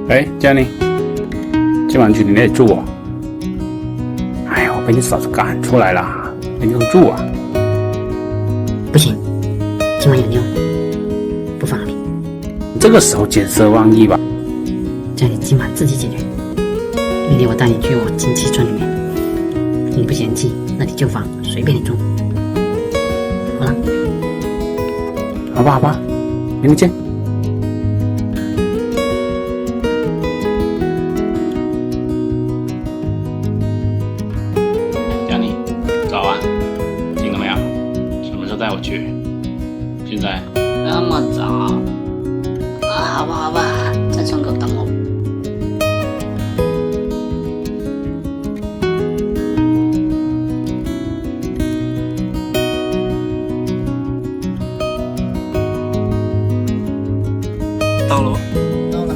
哎，佳妮，今晚去你那里住哦？哎呀，我被你嫂子赶出来了，没地方住啊。不行，今晚有妞，不方便。这个时候见色忘义吧？这里今晚自己解决。明天我带你去我亲戚村里面，你不嫌弃，那里就房，随便你住。好了，好吧，好吧，明天见。佳妮，早啊，醒了没有？什么时候带我去？现在？那么早？好吧好吧，在村口等我。到了。到了。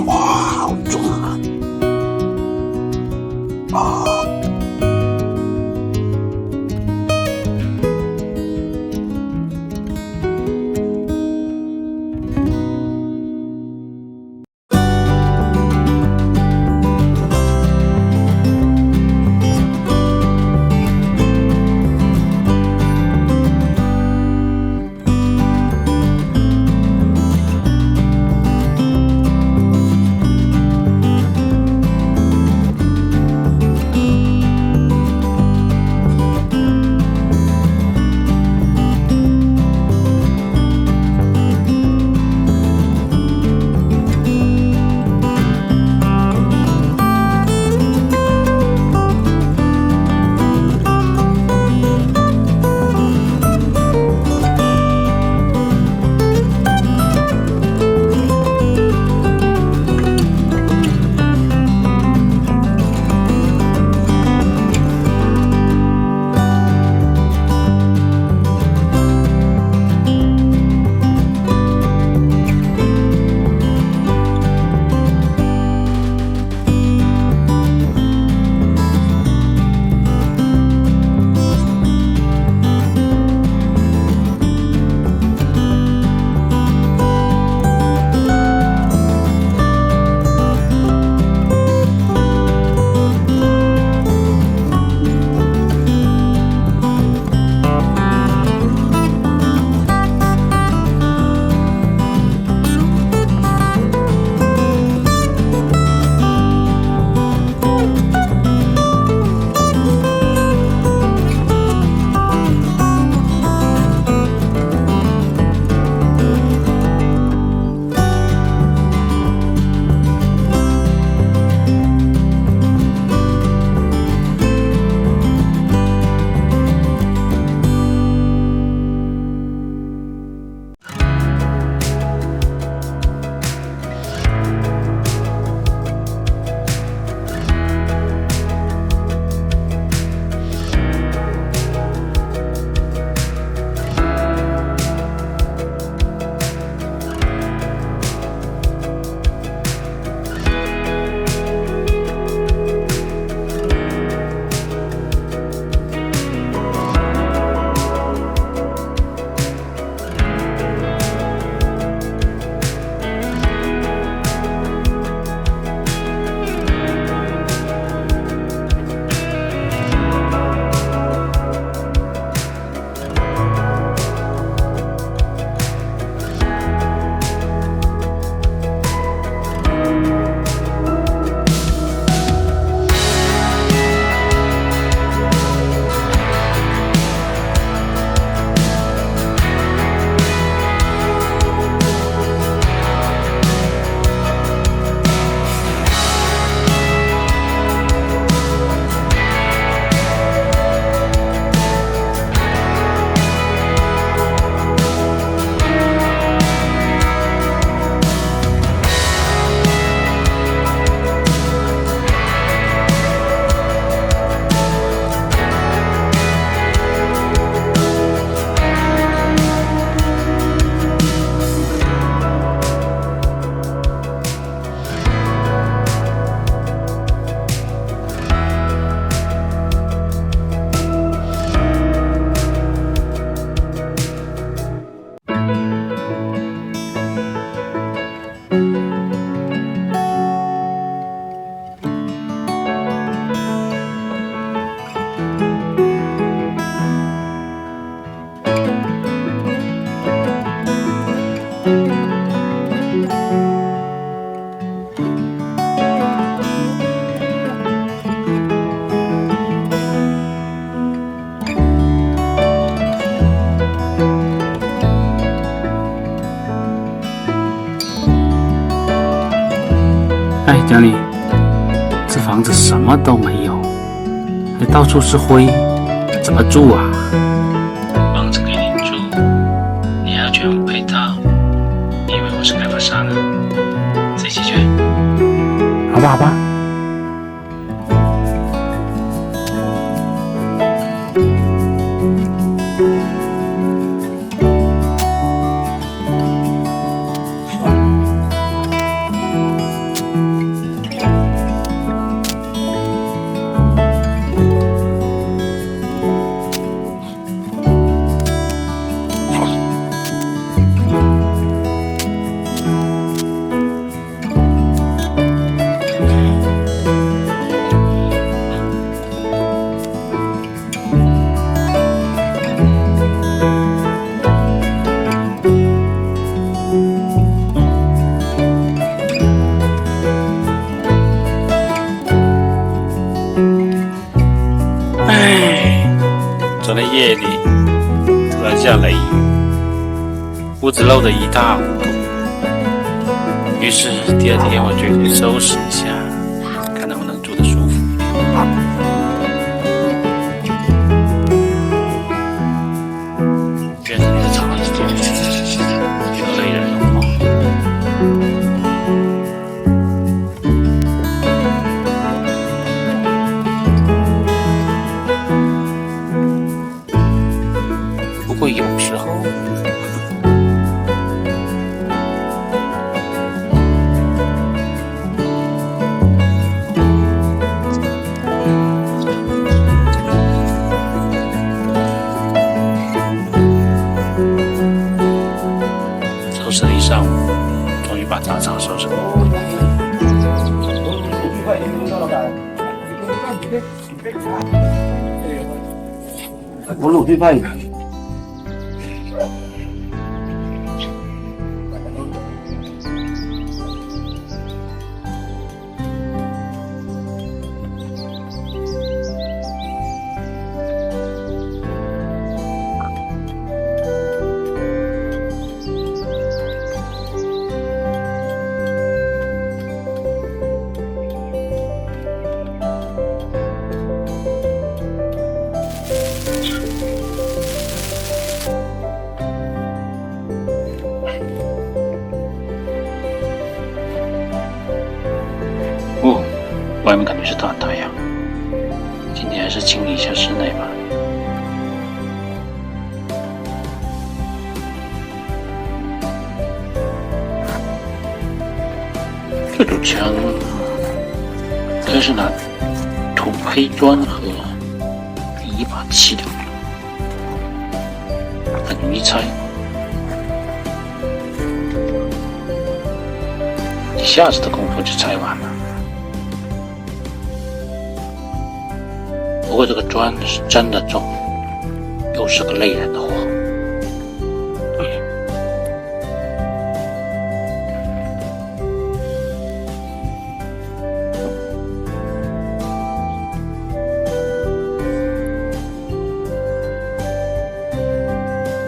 哇，好重啊！哎，经理，这房子什么都没有，还到处是灰，怎么住啊？房子给你住，你还要全部配套，你以为我是开发商啊？自己去。好吧，好吧。昨天夜里突然下雷雨，屋子漏得一塌糊涂。于是第二天我决定收拾一下，看能不能住得舒服一点。院子里的长久，也都累人了。不过有时候，收拾了一上午，终于把杂草收拾过。我卤最快。哦，外面感觉是大太阳，今天还是清理一下室内吧。这堵墙应该是拿土黑砖和泥巴砌的，很容易拆。一下子的功夫就拆完了。不过这个砖是真的重，又是个累人的活。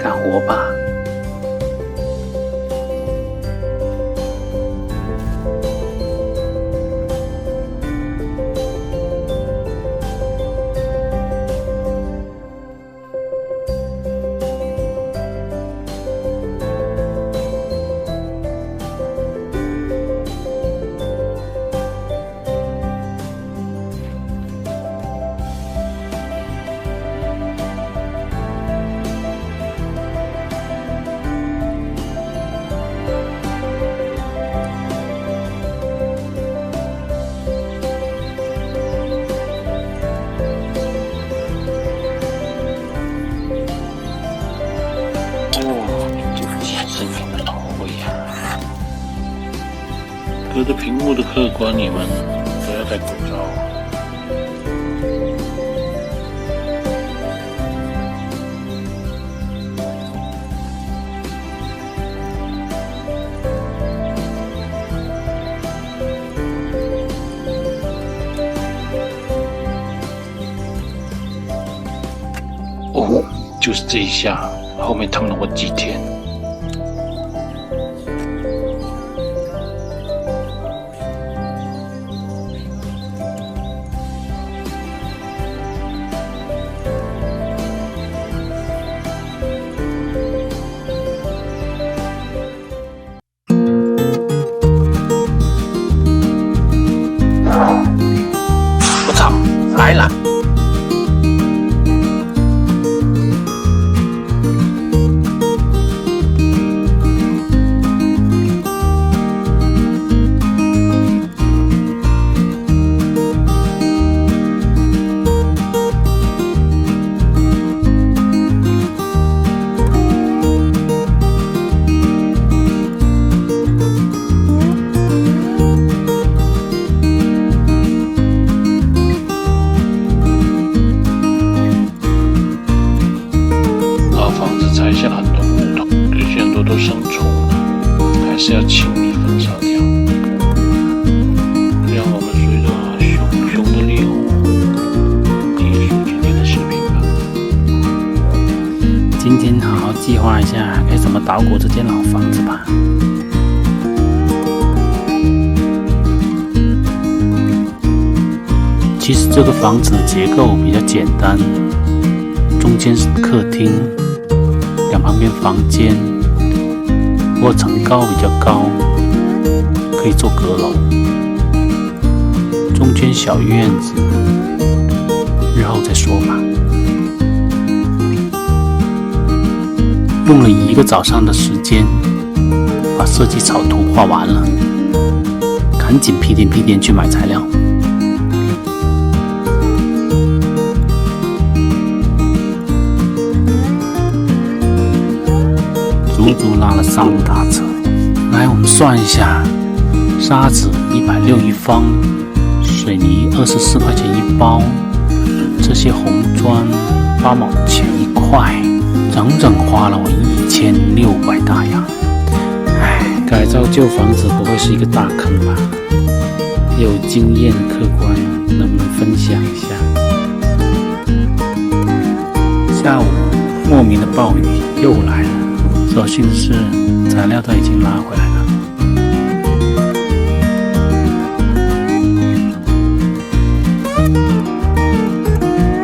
干活吧。隔着屏幕的客官，你们都要戴口罩。哦，就是这一下，后面疼了我几天。我操，来了！摘下了很多木头，有些很多都生虫了，还是要清理焚烧掉。让我们随着熊熊的猎物结束今天的视频吧。今天好好计划一下该怎么捣鼓这间老房子吧。其实这个房子的结构比较简单，中间是客厅，两旁边房间，不过层高比较高，可以做阁楼。中间小院子，日后再说吧。用了1个早上的时间，把设计草图画完了，赶紧屁颠去买材料。足足拉了3大车。来，我们算一下，沙子160一方，水泥24块钱一包，这些红砖8毛钱一块，整整花了我1600大洋。唉，改造旧房子不会是一个大坑吧？有经验的客官能不能分享一下？下午莫名的暴雨又来了。所幸的是，材料都已经拉回来了。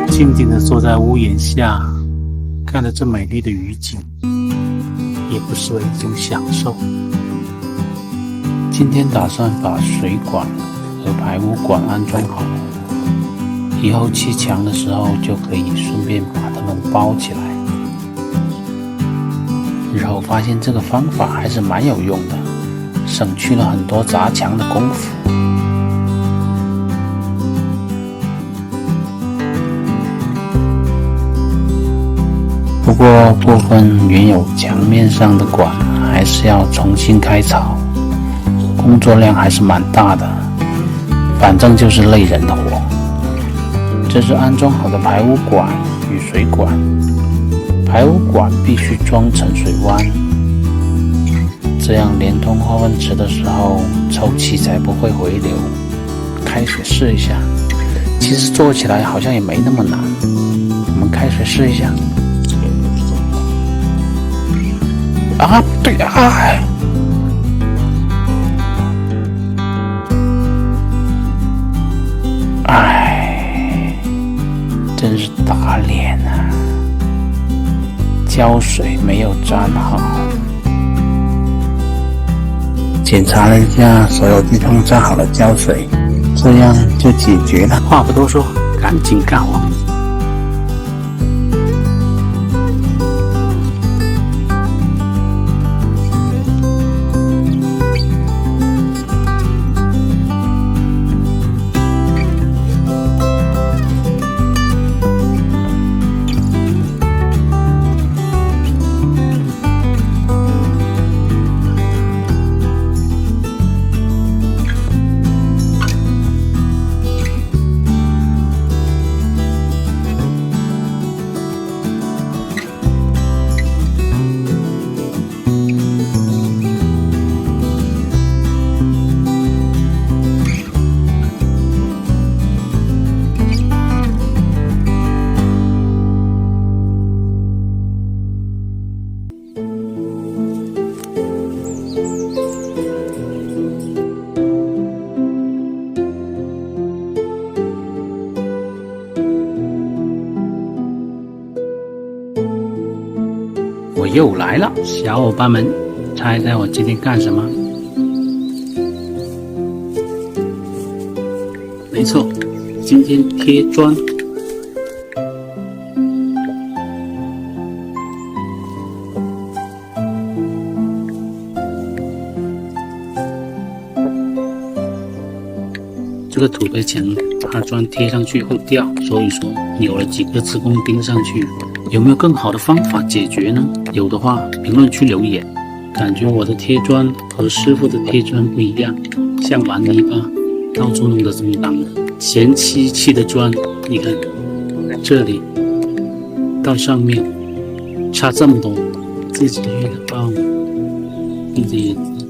静静地坐在屋檐下，看着这美丽的雨景，也不失为一种享受。今天打算把水管和排污管安装好，以后砌墙的时候就可以顺便把它们包起来。日后发现这个方法还是蛮有用的，省去了很多砸墙的功夫。不过部分原有墙面上的管还是要重新开槽，工作量还是蛮大的，反正就是累人的活。这是安装好的排污管与水管。排污管必须装沉水湾，这样连通化粪池的时候，臭气才不会回流。开水试一下，其实做起来好像也没那么难。我们开水试一下。啊，对啊！哎，真是打脸啊！胶水没有沾好，检查了一下所有地方沾好了胶水，这样就解决了。话不多说，赶紧干活。又来了，小伙伴们，猜猜我今天干什么？没错，今天贴砖。这个土坯墙怕砖贴上去会掉，所以说扭了几个磁工钉上去。有没有更好的方法解决呢？有的话评论区留言。感觉我的贴砖和师傅的贴砖不一样，像玩泥巴，到处弄得这么脏，咸兮兮的砖，你看这里到上面差这么多，自己去的包，闭着眼睛，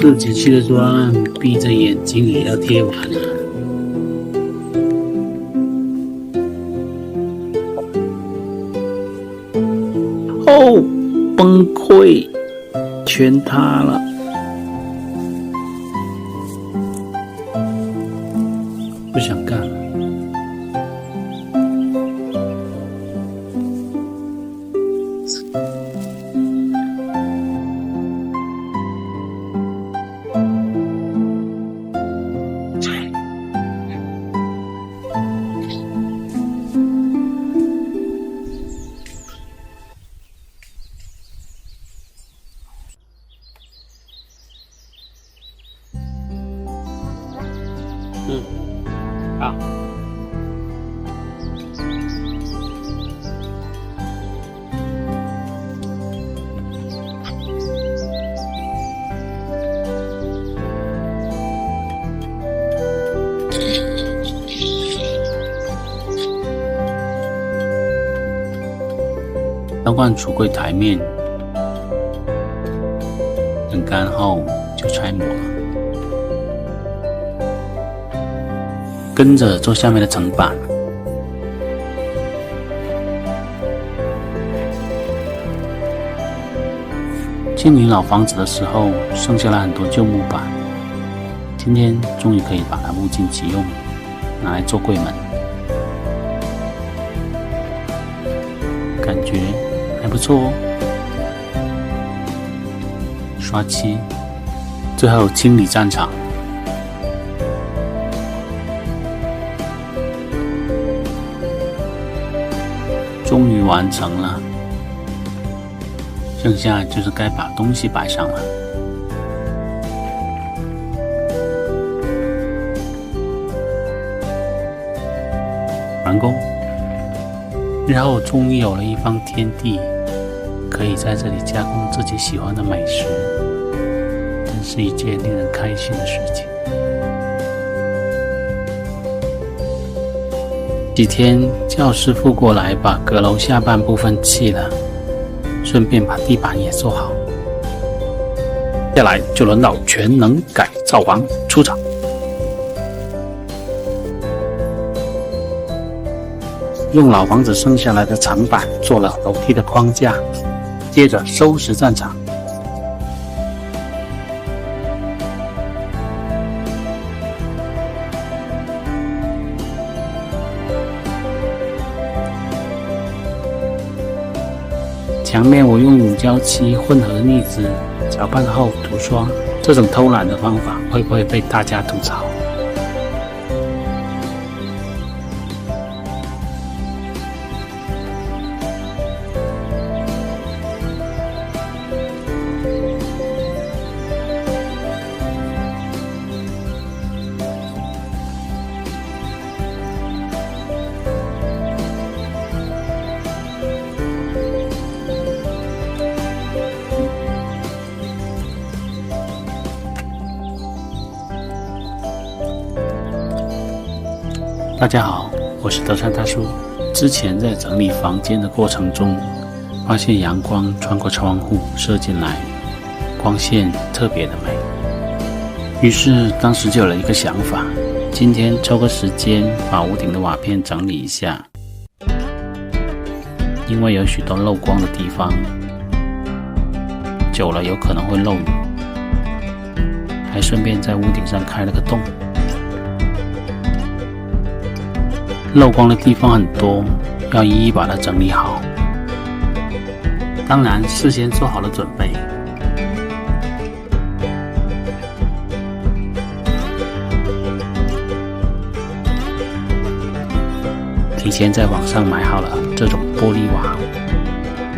自己去的砖，闭着眼睛也要贴完了。哦，崩溃，全塌了。不想干了。好。倒灌橱柜台面，等干后就拆模了。跟着做下面的层板。清理老房子的时候，剩下了很多旧木板，今天终于可以把它物尽其用，拿来做柜门，感觉还不错哦。刷漆，最后清理战场。终于完成了，剩下就是该把东西摆上了。完工，日后终于有了一方天地，可以在这里加工自己喜欢的美食，真是一件令人开心的事情。几天叫师傅过来把阁楼下半部分砌了，顺便把地板也做好。接下来就轮到全能改造王出场。用老房子剩下来的长板做了楼梯的框架，接着收拾战场。墙面我用乳胶漆混合腻子搅拌后涂刷，这种偷懒的方法会不会被大家吐槽？大家好，我是德山大叔。之前在整理房间的过程中，发现阳光穿过窗户射进来，光线特别的美。于是当时就有了一个想法，今天抽个时间把屋顶的瓦片整理一下，因为有许多漏光的地方，久了有可能会漏雨，还顺便在屋顶上开了个洞。漏光的地方很多，要一一把它整理好。当然事先做好了准备。提前在网上买好了这种玻璃瓦，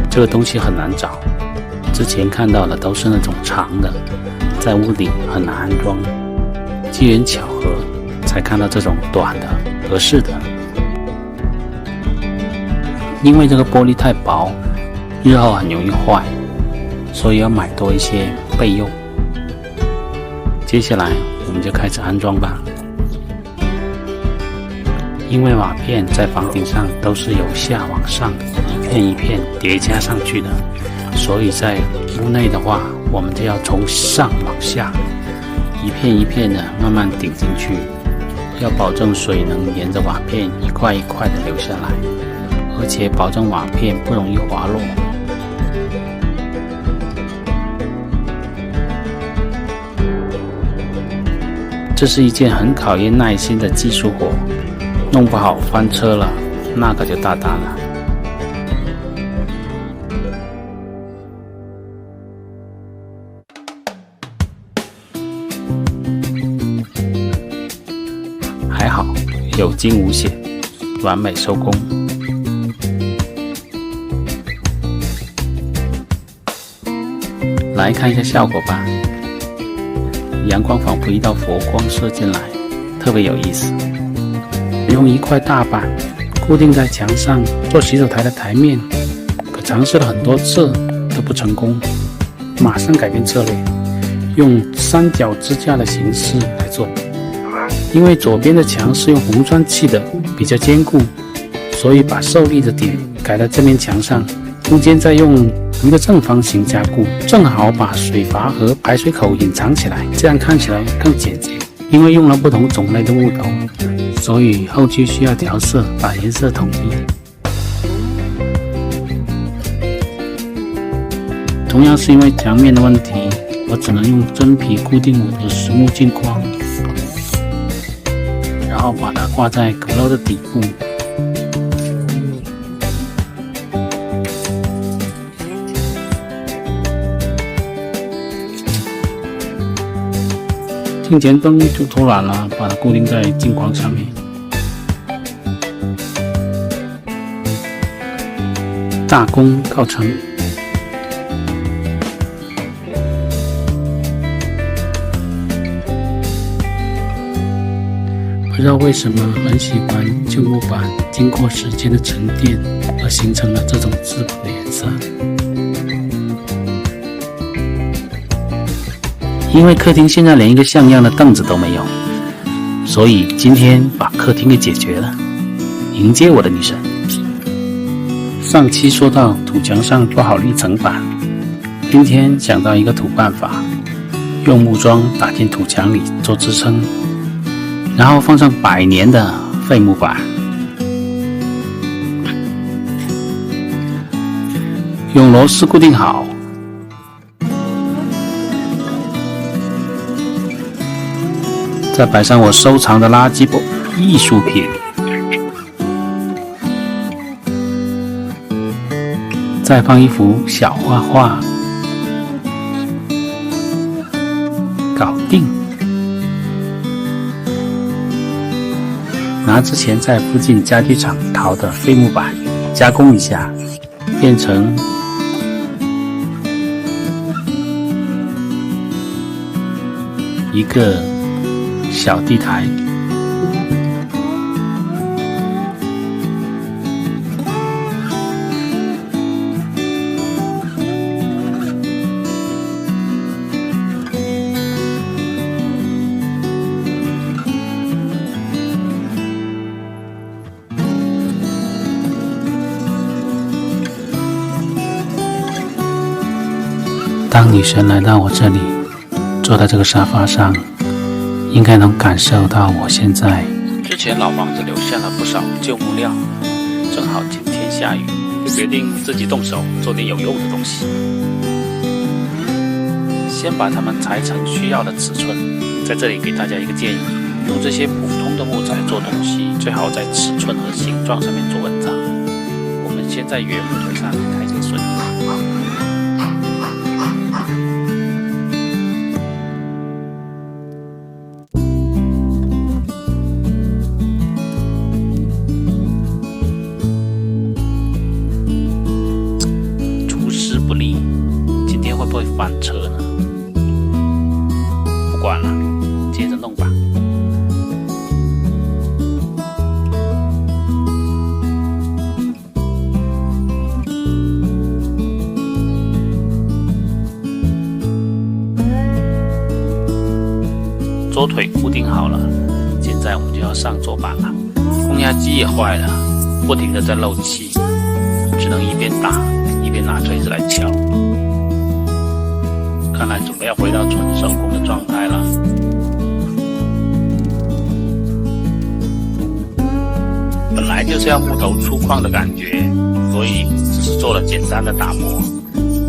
这个东西很难找，之前看到的都是那种长的，在屋顶很难安装，机缘巧合才看到这种短的合适的。因为这个玻璃太薄，日后很容易坏，所以要买多一些备用。接下来我们就开始安装吧。因为瓦片在房顶上都是由下往上一片一片叠加上去的，所以在屋内的话，我们就要从上往下一片一片的慢慢顶进去，要保证水能沿着瓦片一块一块的流下来，而且保证瓦片不容易滑落。这是一件很考验耐心的技术活，弄不好翻车了，那可就大单了。还好有惊无险，完美收工。来看一下效果吧。阳光仿佛一道佛光射进来，特别有意思。用一块大板固定在墙上做洗手台的台面，可尝试了很多次都不成功，马上改变策略，用三角支架的形式来做。因为左边的墙是用红砖砌的，比较坚固，所以把受力的点改在这面墙上，中间再用一个正方形加固，正好把水阀和排水口隐藏起来，这样看起来更简洁。因为用了不同种类的木头，所以后期需要调色，把颜色统一。同样是因为墙面的问题，我只能用真皮固定我的实木镜框，然后把它挂在阁楼的底部。镜前灯就脱软了，把它固定在镜框上面。大功告成。不知道为什么很喜欢旧木板经过时间的沉淀而形成了这种质朴的颜色。因为客厅现在连一个像样的凳子都没有，所以今天把客厅给解决了，迎接我的女神。上期说到土墙上做好立层板，今天想到一个土办法，用木桩打进土墙里做支撑，然后放上100年的废木板，用螺丝固定好。再摆上我收藏的垃圾艺术品，再放一幅小画画，搞定。拿之前在附近家具厂淘的废木板加工一下，变成一个小地台。当女神来到我这里，坐在这个沙发上，应该能感受到我现在。之前老房子留下了不少旧木料，正好今天下雨，就决定自己动手做点有用的东西。先把它们裁成需要的尺寸，在这里给大家一个建议，用这些普通的木材做东西，最好在尺寸和形状上面做文章。我们先在原木头上开些榫子，晚了，接着弄吧。桌腿固定好了，现在我们就要上桌板了。空压机也坏了，不停地在漏气，只能一边打一边拿锤子来敲。看来准备要回到纯手工的状态了。本来就是要木头粗犷的感觉，所以只是做了简单的打磨，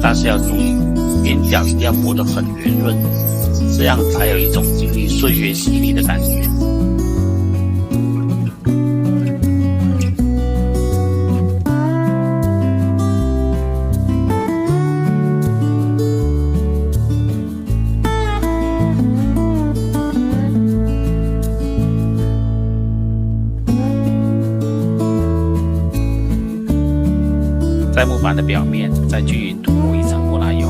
但是要注意边角一定要磨得很圆润，这样才有一种经历岁月洗礼的感觉。在木板的表面再均匀涂抹一层木蜡油。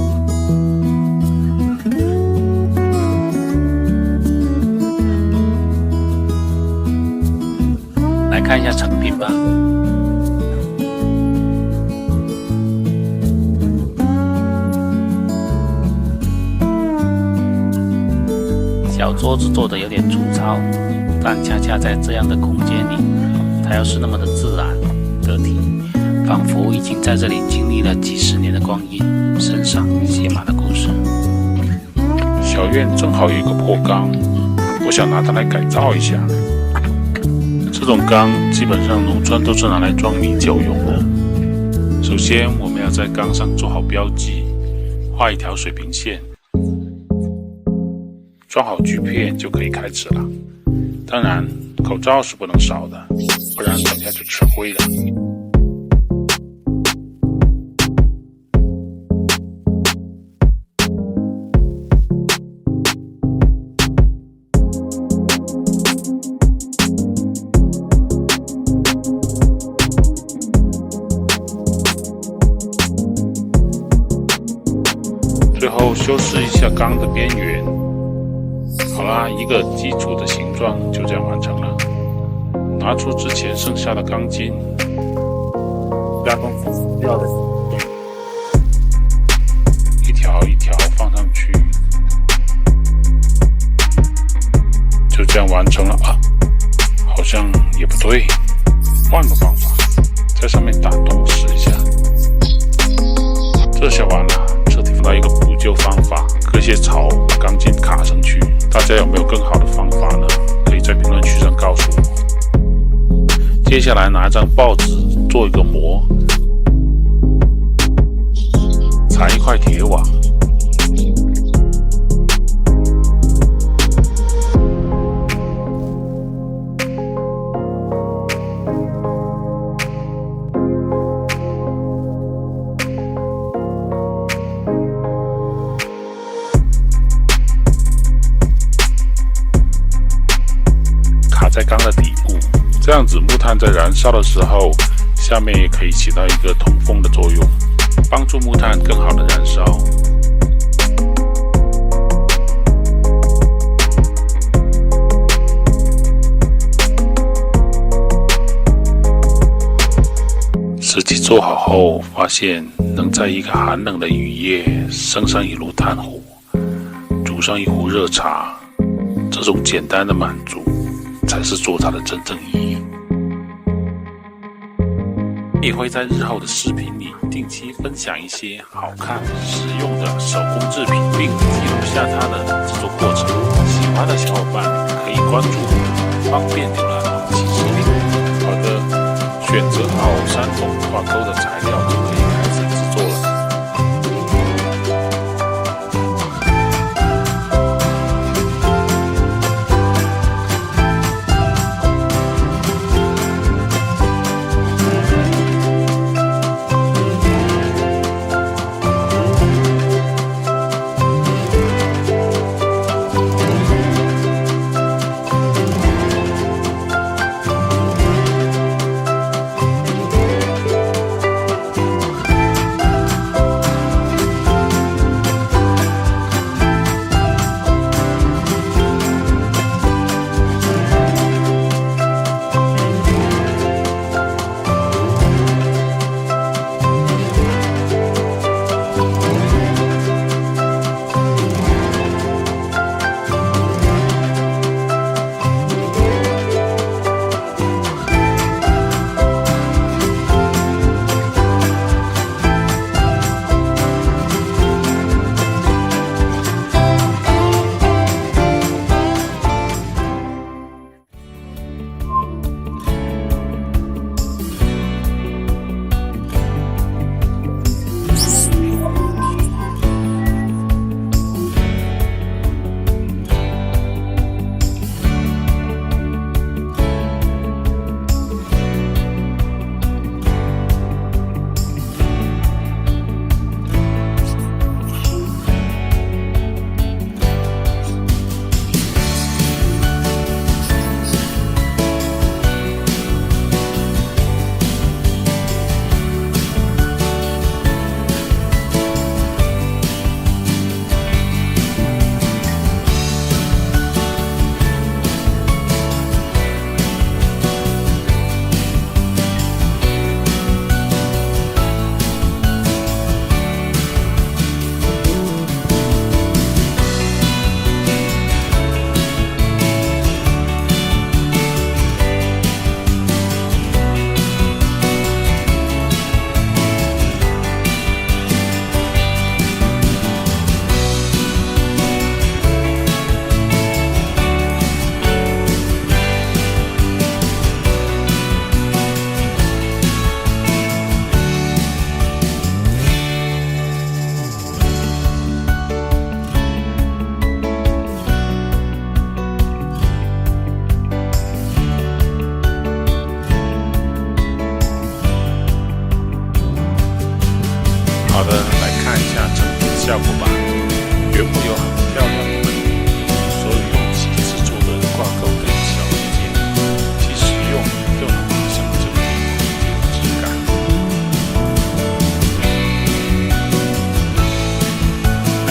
来看一下成品吧。小桌子做的有点粗糙，但恰恰在这样的空间里，它又是那么的自然得体，仿佛已经在这里经历了几十年的光阴，身上写满了故事。小院正好有一个破缸，我想拿它来改造一下。这种缸基本上农村都是拿来装米酒用的。首先我们要在缸上做好标记，画一条水平线，装好锯片就可以开始了。当然口罩是不能少的，不然等下就吃灰了。最后修饰一下缸的边缘。好啦，一个基础的形状就这样完成了。拿出之前剩下的钢筋，加工死掉的一条一条放上去，就这样完成了啊！好像也不对，换个方法，在上面打洞试一下。这下完了。找到一个补救方法，割些草把钢筋卡上去。大家有没有更好的方法呢？可以在评论区上告诉我。接下来拿一张报纸做一个模，裁一块铁网，在缸的底部，这样子木炭在燃烧的时候，下面也可以起到一个通风的作用，帮助木炭更好的燃烧。实际做好后，发现能在一个寒冷的雨夜生上一炉炭火，煮上一壶热茶，这种简单的满足才是做它的真正意义。也会在日后的视频里定期分享一些好看实用的手工制品，并记录下它的制作过程。喜欢的小伙伴可以关注我，方便浏览后期视频。好的，选择好3种挂钩的材料就可以开始制作了。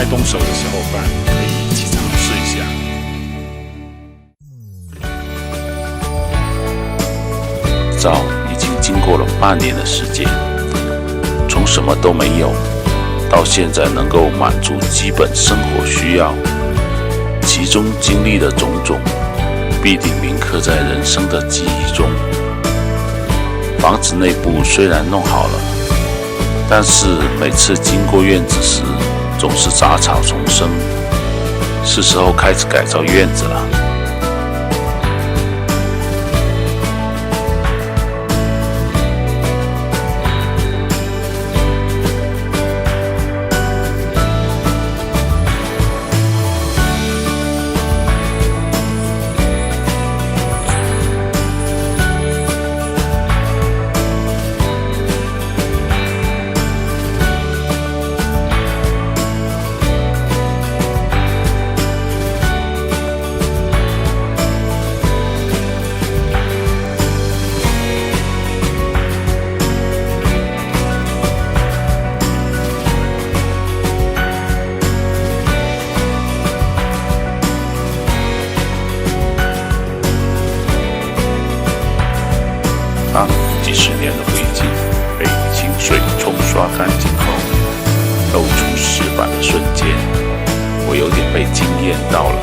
动手的小伙伴可以一起尝试一下。早已经经过了半年的时间，从什么都没有到现在能够满足基本生活需要，其中经历的种种必定铭刻在人生的记忆中。房子内部虽然弄好了，但是每次经过院子时总是杂草丛生，是时候开始改造院子了。当几十年的灰烬被清水冲刷干净后，露出石板的瞬间，我有点被惊艳到了，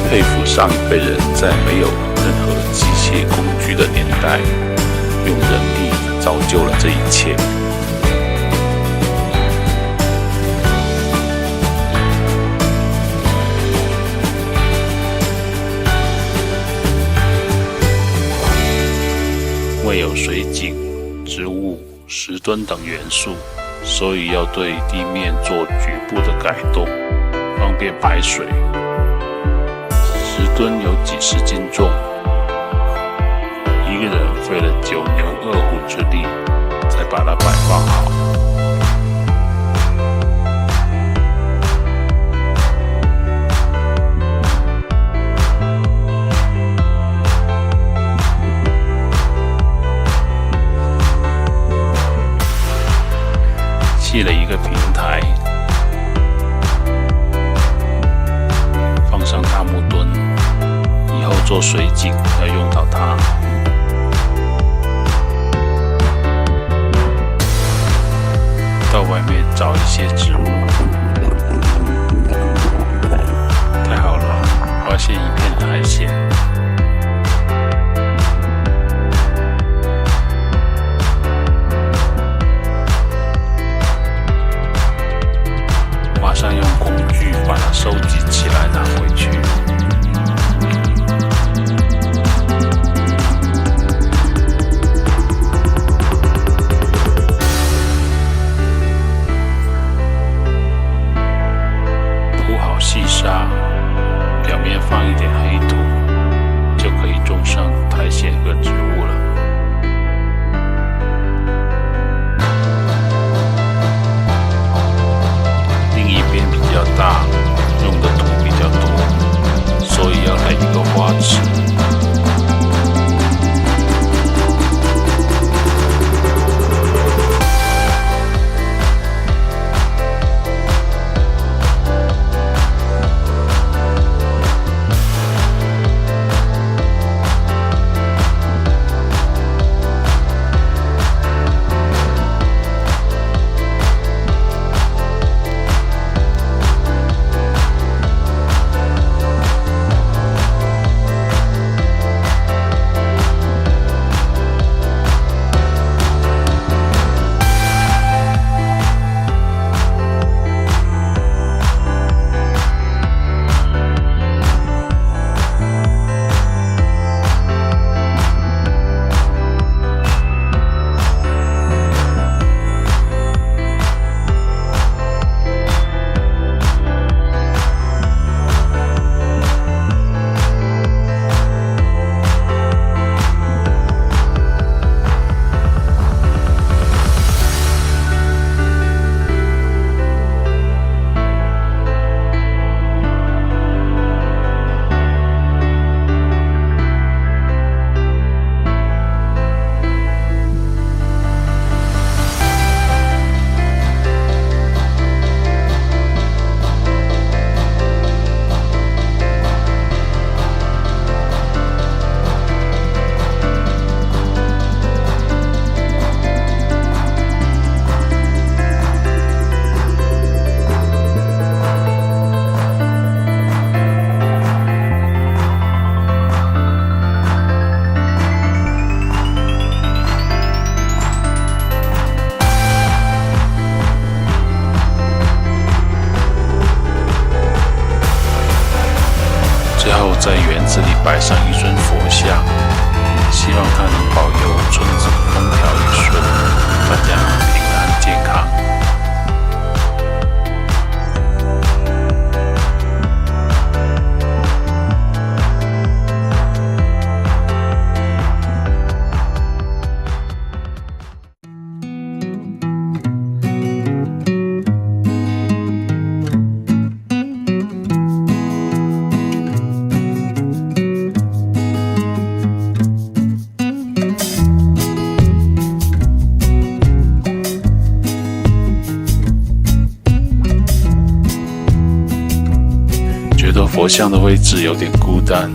佩服上一辈人在没有任何机械工具的年代，用人力造就了这一切。为有水井、植物、石墩等元素，所以要对地面做局部的改动，方便排水。石墩有几十斤重，一个人费了9牛2虎之力，才把它摆放好。砌了一个平台，放上大木墩，以后做水井要用到它。到外面找一些植物，太好了，发现一片海鲜。马上用工具把它收集起来拿回去。铺好细沙，表面放一点黑土，之后在园子里摆上一尊佛像，希望它能保佑村子风调雨顺，大家平安健康。觉得佛像的位置有点孤单，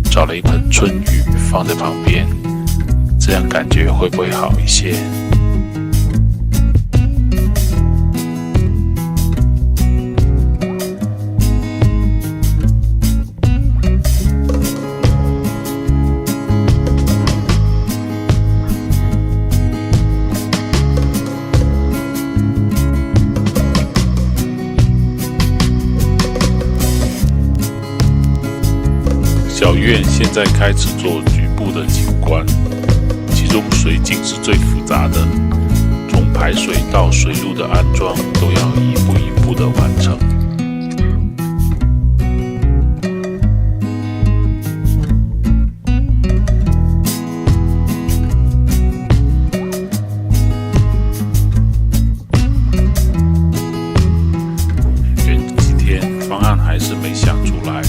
找了一盆春雨放在旁边，这样感觉会不会好一些？小院现在开始做局部的景观，其中水井是最复杂的，从排水到水路的安装都要一步一步的完成。前几天方案还是没想出来，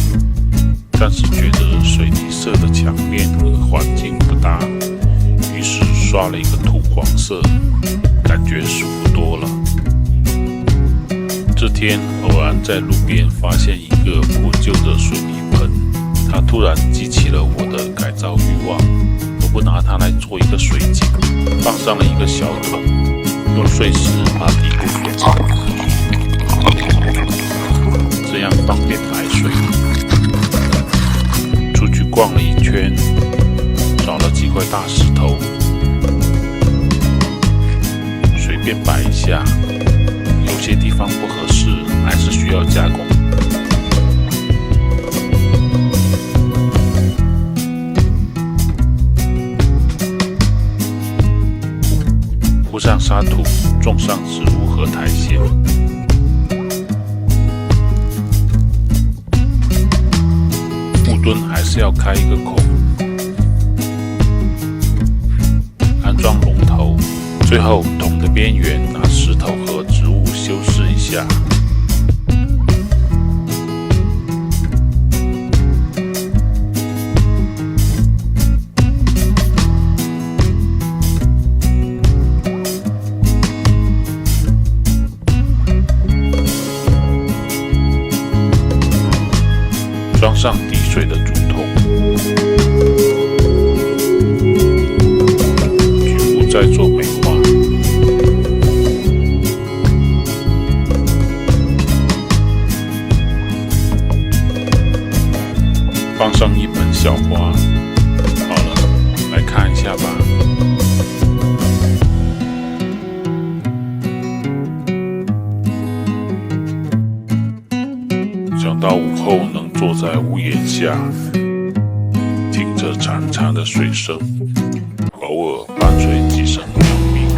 但是觉得水泥色的墙面和环境不搭，于是刷了一个土黄色，感觉舒服多了。这天偶然在路边发现一个破旧的水泥盆，它突然激起了我的改造欲望。我不拿它来做一个水井，放上了一个小桶，用碎石把底部填上，这样方便排水。出去逛了一圈，找了几块大石头，随便摆一下，有些地方不合适，还是需要加工。铺上沙土，种上植物和苔藓。还是要开一个孔，安装龙头，最后桶的边缘拿石头和植物修饰一下。装上滴水的竹筒，局部再做美化。放上一盆小花，好了，来看一下吧。想到午后能坐在屋檐下，听着潺潺的水声，偶尔伴随几声鸟鸣，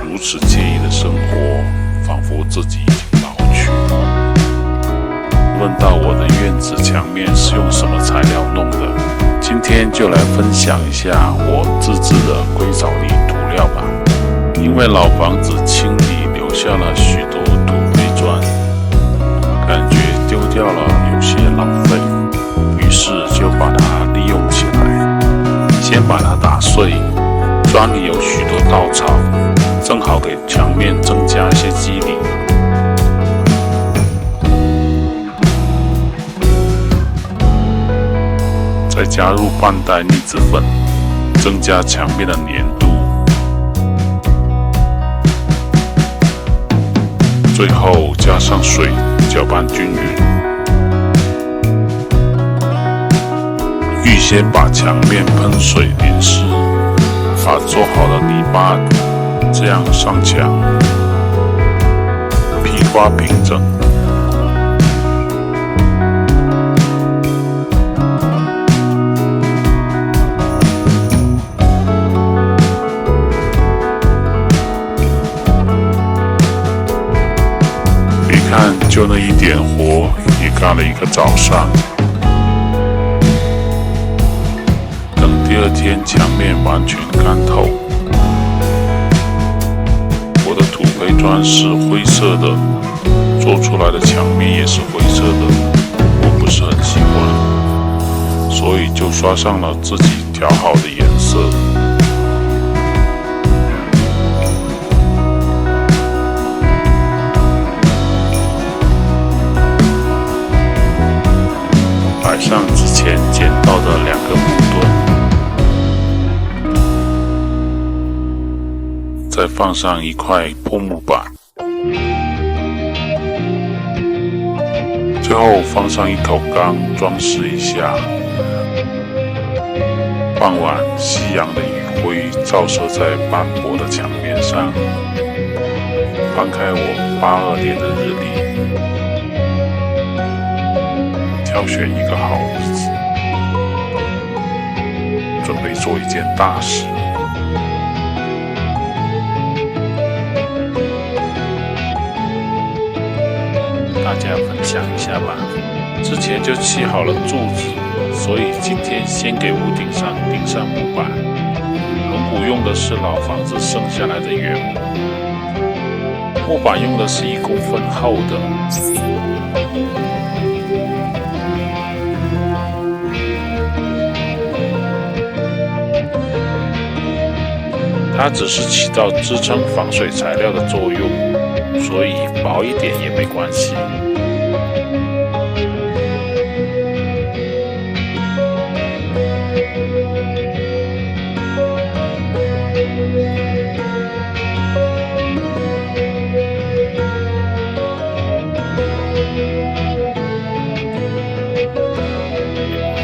如此惬意的生活，仿佛自己已经老去。问到我的院子墙面是用什么材料弄的，今天就来分享一下我自制的硅藻泥涂料吧。因为老房子清理留下了许多土灰砖，感觉丢掉了有些浪费，于是就把它利用起来。先把它打碎，砖里有许多稻草，正好给墙面增加一些肌理。再加入半袋腻子粉，增加墙面的粘度。最后加上水，搅拌均匀。预先把墙面喷水淋湿，把做好的泥巴这样上墙，披刮平整。就那一点活也干了一个早上。等第二天墙面完全干透，我的土坯砖是灰色的，做出来的墙面也是灰色的，我不是很喜欢，所以就刷上了自己调好的颜色。摆上之前捡到的2个木墩，再放上一块破木板，最后放上一口缸装饰一下。傍晚，夕阳的余晖照射在斑驳的墙面上。翻开我82年的日历，挑选一个好日子，准备做一件大事。大家分享一下吧。之前就砌好了柱子，所以今天先给屋顶上钉上木板。龙骨用的是老房子剩下来的原木，木板用的是1公分厚的。它只是起到支撑防水材料的作用，所以薄一点也没关系。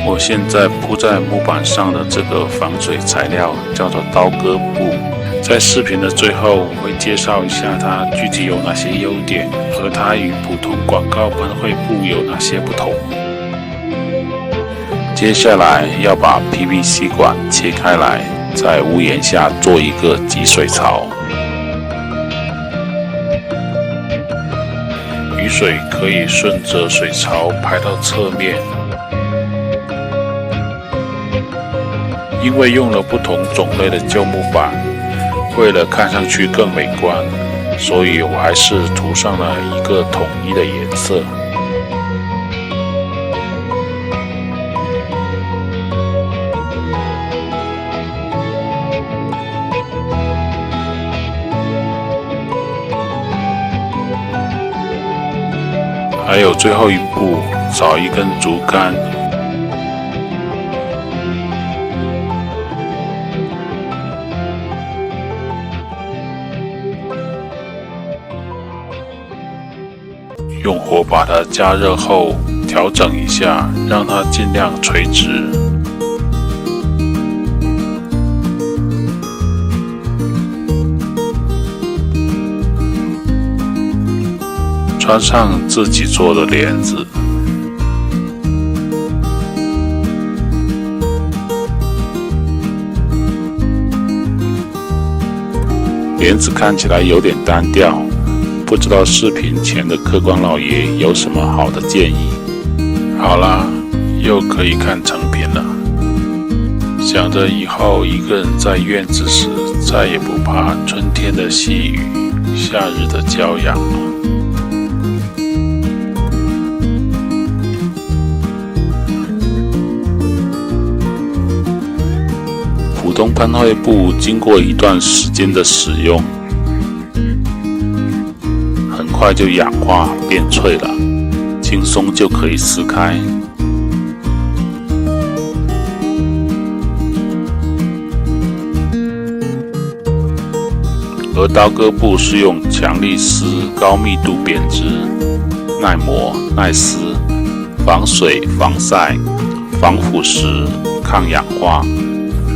我现在铺在木板上的这个防水材料叫做刀割布，在视频的最后我会介绍一下它具体有哪些优点，和它与普通广告喷绘布有哪些不同。接下来要把 PVC 管切开来，在屋檐下做一个集水槽，雨水可以顺着水槽排到侧面。因为用了不同种类的旧木板，为了看上去更美观，所以我还是涂上了一个统一的颜色。还有最后一步，找一根竹竿，用火把它加热后调整一下，让它尽量垂直。穿上自己做的帘子，帘子看起来有点单调，不知道视频前的客官老爷有什么好的建议。好啦，又可以看成品了。想着以后一个人在院子时，再也不怕春天的细雨，夏日的骄阳了。普通喷绘布经过一段时间的使用，很快就氧化变脆了，轻松就可以撕开。而刀割布是用强力丝高密度编织，耐磨耐撕，防水防晒防腐蚀抗氧化，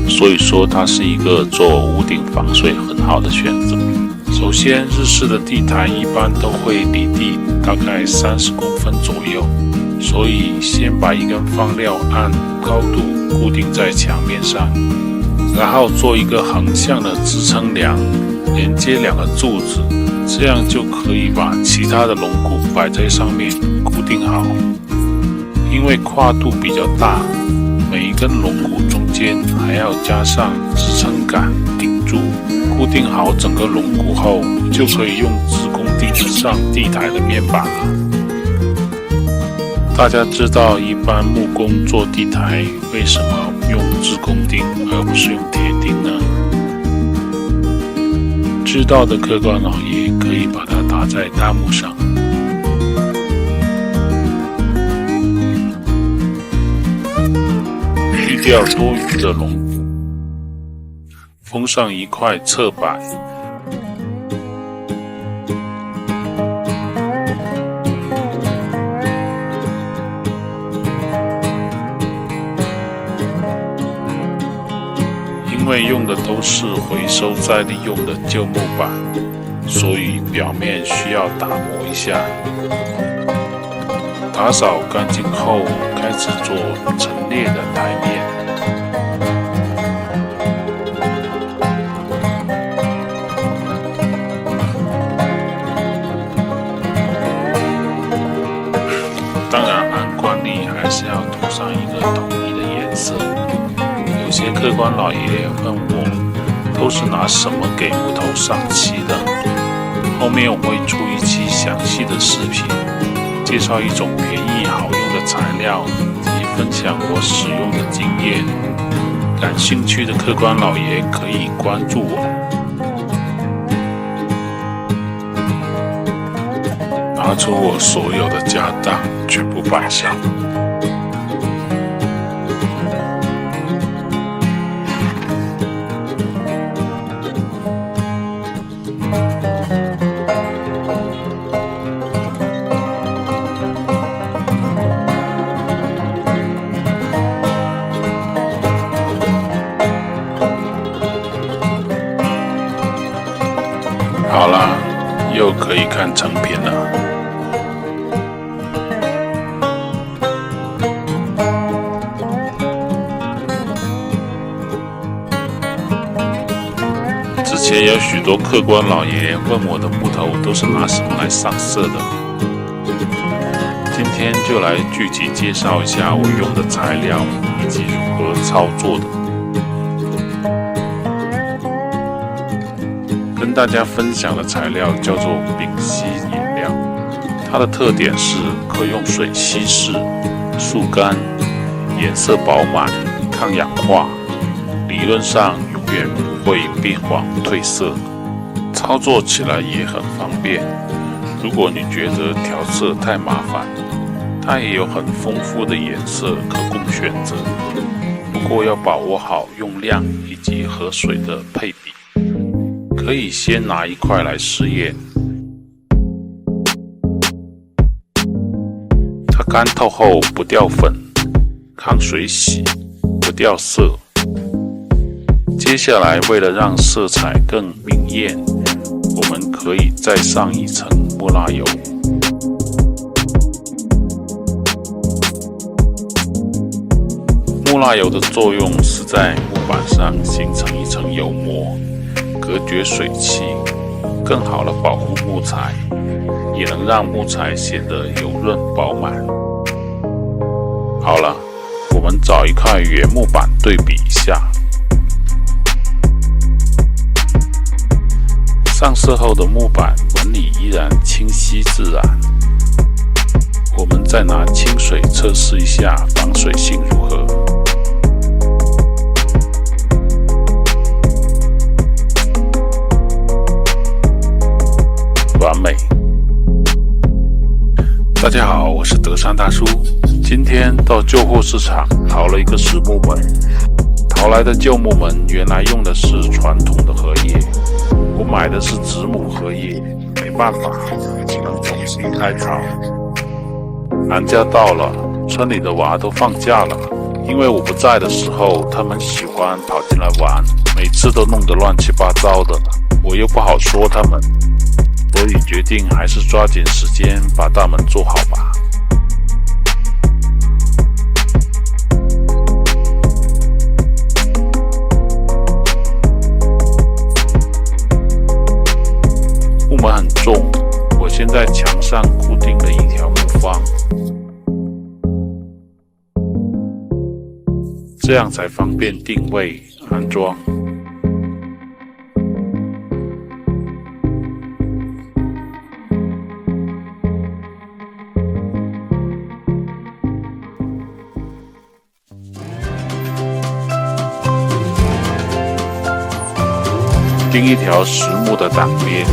所以说它是一个做屋顶防水很好的选择。首先，日式的地毯一般都会离地大概30公分左右，所以先把一根放料按高度固定在墙面上，然后做一个横向的支撑梁，连接2个柱子，这样就可以把其他的龙骨摆在上面固定好。因为跨度比较大，每一根龙骨中间还要加上支撑杆顶住，固定好整个龙骨后，就可以用自工钉上地台的面板了。大家知道一般木工做地台为什么用自工钉而不是用铁钉呢？知道的客官老爷可以把它打在弹幕上。去掉多余的龙骨，封上一块侧板，因为用的都是回收再利用的旧木板，所以表面需要打磨一下。打扫干净后，开始做陈列的台面。当然，按惯例还是要涂上一个统一的颜色。有些客官老爷问我，都是拿什么给木头上漆的？后面我会出一期详细的视频，介绍一种便宜好用的材料，以及分享我使用的经验。感兴趣的客官老爷可以关注我。拿出我所有的家当，全部摆上。好啦，又可以看成品了。之前有许多客官老爷问我的木头都是拿什么来上色的，今天就来具体介绍一下我用的材料以及如何操作的。跟大家分享的材料叫做丙烯颜料，它的特点是可用水稀释、速干、颜色饱满、抗氧化，理论上永远不会变黄褪色，操作起来也很方便。如果你觉得调色太麻烦，它也有很丰富的颜色可供选择，不过要把握好用量以及和水的配比。可以先拿一块来试验，它干透后不掉粉，抗水洗，不掉色。接下来为了让色彩更明艳，我们可以再上一层木蜡油。木蜡油的作用是在木板上形成一层油膜，隔绝水汽，更好地保护木材，也能让木材显得油润饱满。好了，我们找一块原木板对比一下。上色后的木板纹理依然清晰自然。我们再拿清水测试一下防水性如何。完美。大家好，我是德山大叔。今天到旧货市场淘了一个实木门，淘来的旧木门原来用的是传统的荷叶，我买的是子母荷叶，没办法，只能重新开槽。寒假到了，村里的娃都放假了，因为我不在的时候，他们喜欢跑进来玩，每次都弄得乱七八糟的，我又不好说他们，所以决定还是抓紧时间把大门做好吧。木门很这样才方便定位安装。钉一条实木的挡边，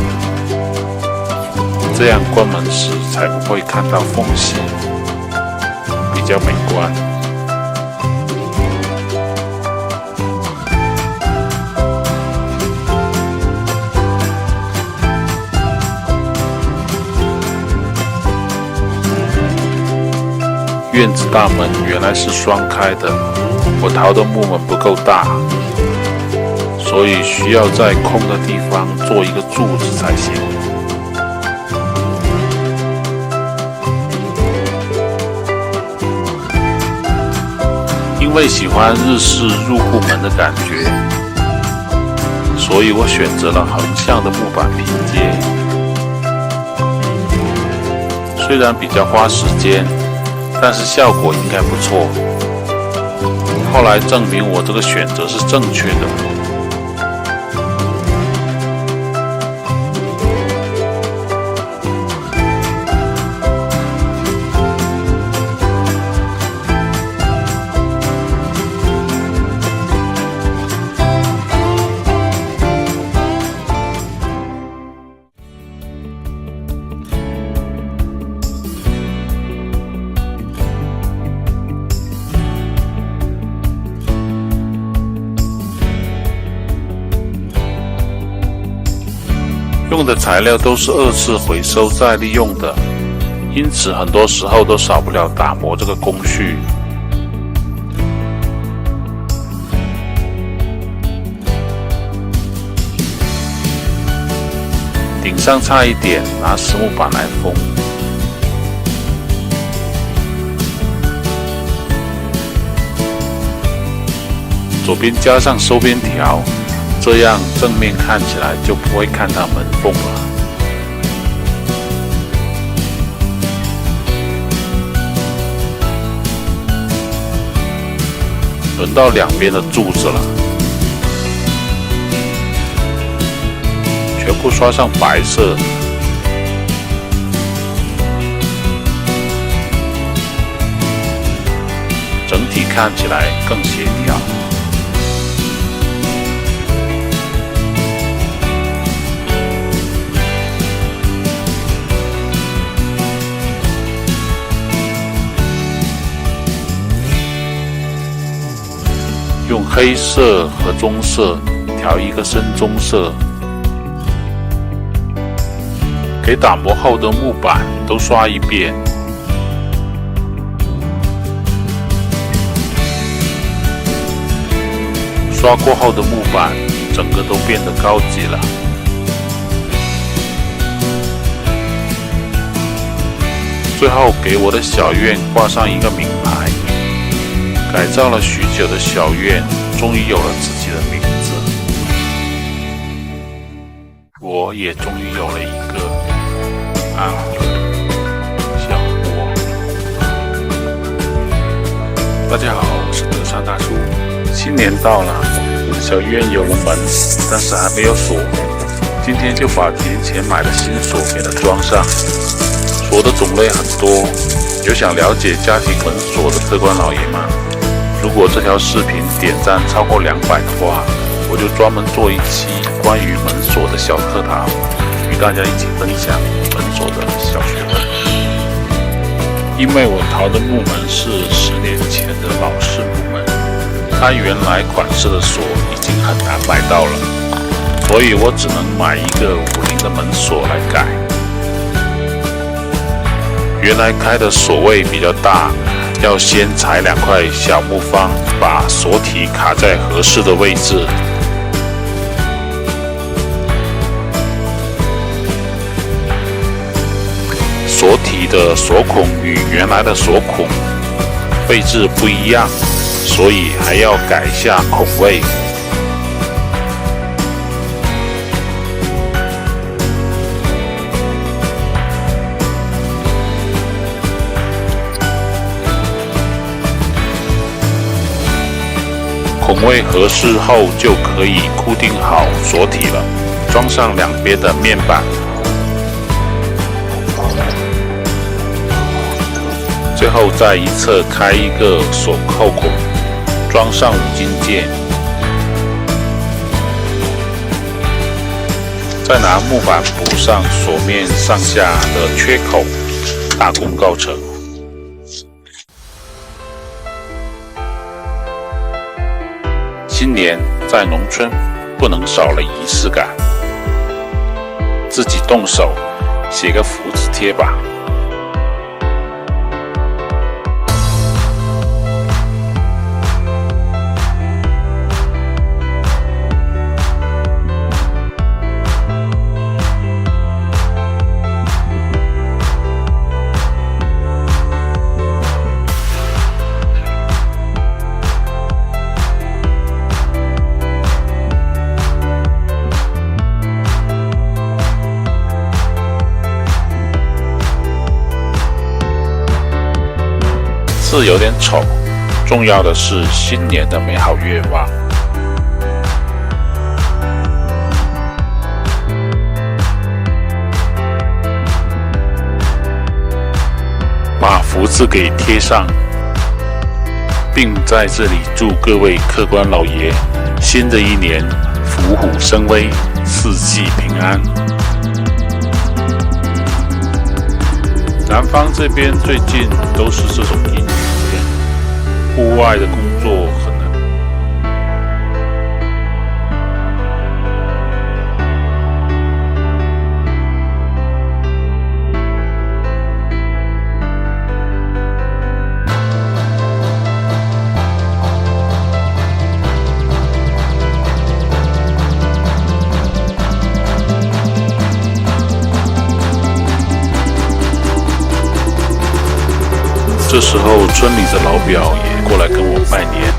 这样关门时才不会看到缝隙，比较美观。院子大门原来是双开的，我淘的木门不够大，所以需要在空的地方做一个柱子才行。因为喜欢日式入户门的感觉，所以我选择了横向的木板拼接。虽然比较花时间，但是效果应该不错。后来证明我这个选择是正确的。用的材料都是2次回收再利用的，因此很多时候都少不了打磨这个工序。顶上差一点，拿实木板来封。左边加上收边条，这样正面看起来就不会看到门缝了。轮到两边的柱子了，全部刷上白色，整体看起来更协调。用黑色和棕色调一个深棕色，给打磨后的木板都刷一遍。刷过后的木板整个都变得高级了。最后给我的小院挂上一个名牌。改造了许久的小院，终于有了自己的名字。我也终于有了一个安和小窝。大家好，我是德山大叔。新年到了，小院有了门，但是还没有锁。今天就把年前买的新锁给它装上。锁的种类很多，有想了解家庭门锁的客官老爷吗？如果这条视频点赞超过200的话，我就专门做一期关于门锁的小课堂，与大家一起分享门锁的小学问。因为我淘的木门是10年前的老式木门，它原来款式的锁已经很难买到了，所以我只能买一个50的门锁来改。原来开的锁位比较大，要先裁2块小木方，把锁体卡在合适的位置。锁体的锁孔与原来的锁孔位置不一样，所以还要改一下孔位。孔位合适后，就可以固定好锁体了。装上两边的面板，最后在一侧开一个锁扣孔，装上5金件，再拿木板补上锁面上下的缺口，大功告成。新年在农村不能少了仪式感，自己动手写个福字贴吧。字有点丑，重要的是新年的美好愿望。把福字给贴上，并在这里祝各位客官老爷新的一年虎虎生威，四季平安。南方这边最近都是这种阴雨天，户外的工作很难。这时候，村里的老表也过来跟我拜年。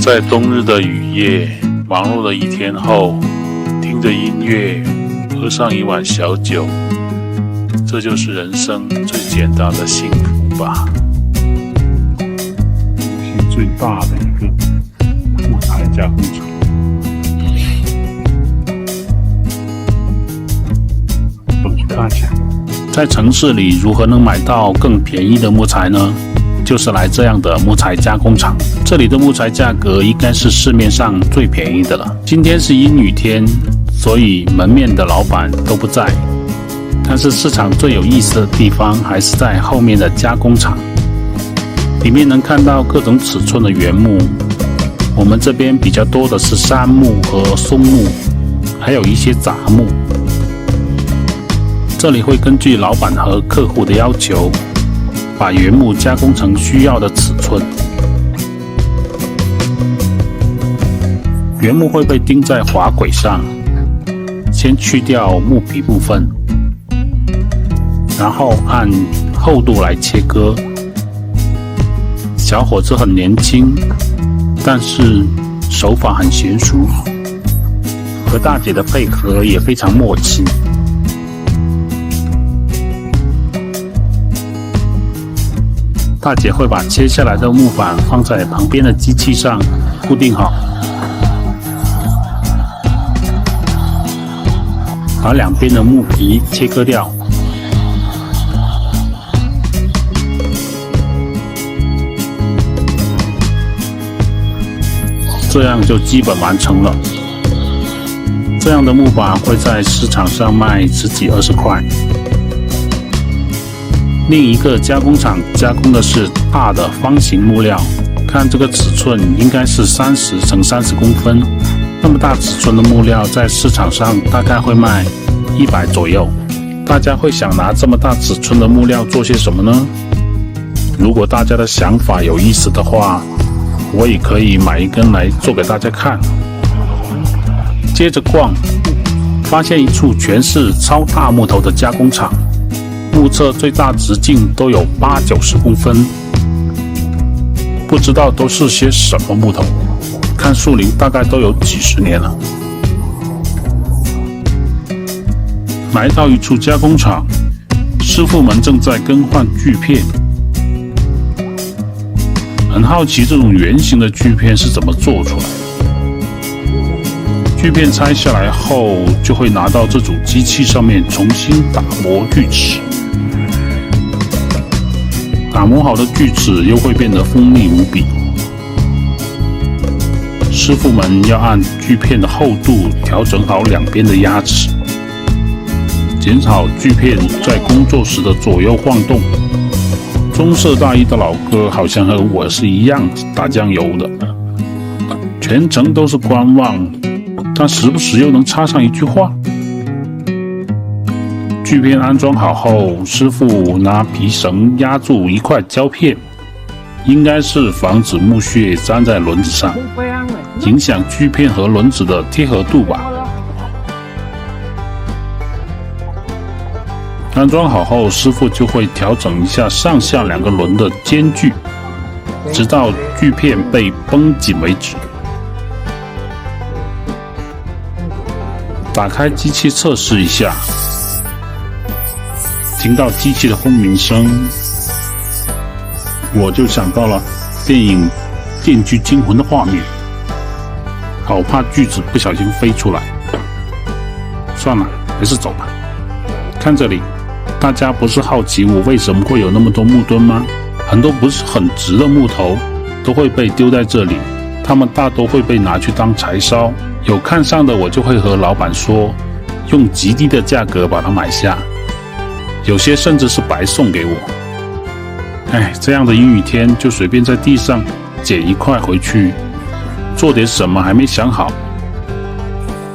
在冬日的雨夜，忙碌了一天后，听着音乐，喝上一碗小酒，这就是人生最简单的幸福吧。是最大的一个木材加工厂。走去看一下，在城市里如何能买到更便宜的木材呢？就是来这样的木材加工厂。这里的木材价格应该是市面上最便宜的了。今天是阴雨天，所以门面的老板都不在。但是市场最有意思的地方还是在后面的加工厂，里面能看到各种尺寸的原木。我们这边比较多的是杉木和松木，还有一些杂木。这里会根据老板和客户的要求，把原木加工成需要的尺寸。原木会被钉在滑轨上，先去掉木皮部分，然后按厚度来切割。小伙子很年轻，但是手法很娴熟，和大姐的配合也非常默契。大姐会把切下来的木板放在旁边的机器上固定好，把两边的木皮切割掉。这样就基本完成了。这样的木板会在市场上卖10几20块。另一个加工厂加工的是大的方形木料，看这个尺寸应该是30乘30公分。那么大尺寸的木料在市场上大概会卖100左右。大家会想拿这么大尺寸的木料做些什么呢？如果大家的想法有意思的话，我也可以买一根来做给大家看。接着逛，发现一处全是超大木头的加工厂，目测最大直径都有80-90公分，不知道都是些什么木头，看树龄大概都有几十年了。来到一处加工厂，师傅们正在更换锯片。很好奇这种圆形的锯片是怎么做出来的。锯片拆下来后，就会拿到这组机器上面重新打磨锯齿。打磨好的锯齿又会变得锋利无比。师傅们要按锯片的厚度调整好两边的压齿，减少锯片在工作时的左右晃动。棕色大衣的老哥好像和我是一样打酱油的，全程都是观望，但时不时又能插上一句话。锯片安装好后，师傅拿皮绳压住一块胶片，应该是防止木屑粘在轮子上，影响锯片和轮子的贴合度吧。安装好后，师傅就会调整一下上下两个轮的间距，直到锯片被绷紧为止。打开机器测试一下，听到机器的轰鸣声，我就想到了电影《电锯惊魂》的画面，好怕锯子不小心飞出来。算了，还是走吧。看这里。大家不是好奇我为什么会有那么多木墩吗？很多不是很直的木头都会被丢在这里，它们大多会被拿去当柴烧。有看上的我就会和老板说，用极低的价格把它买下，有些甚至是白送给我。这样的阴雨天就随便在地上捡一块回去，做点什么还没想好。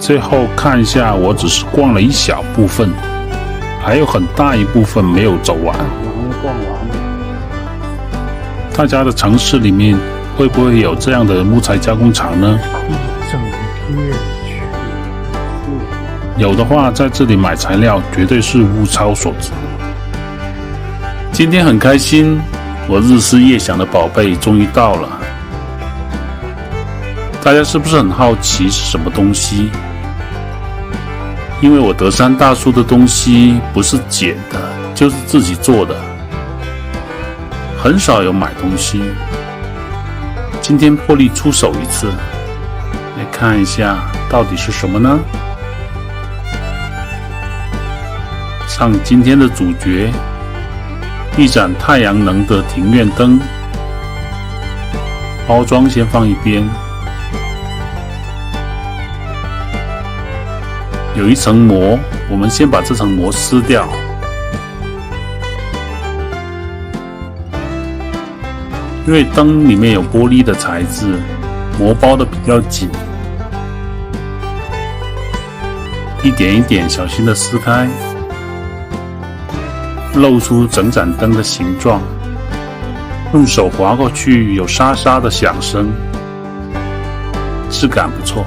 最后看一下，我只是逛了一小部分。还有很大一部分没有走完。大家的城市里面会不会有这样的木材加工厂呢？有的话，在这里买材料绝对是物超所值。今天很开心，我日思夜想的宝贝终于到了。大家是不是很好奇是什么东西？因为我德山大叔的东西不是捡的，就是自己做的，很少有买东西。今天破例出手一次，来看一下到底是什么呢？上今天的主角，一盏太阳能的庭院灯，包装先放一边，有一层膜，我们先把这层膜撕掉。因为灯里面有玻璃的材质，膜包的比较紧，一点一点小心的撕开，露出整盏灯的形状。用手划过去，有沙沙的响声，质感不错。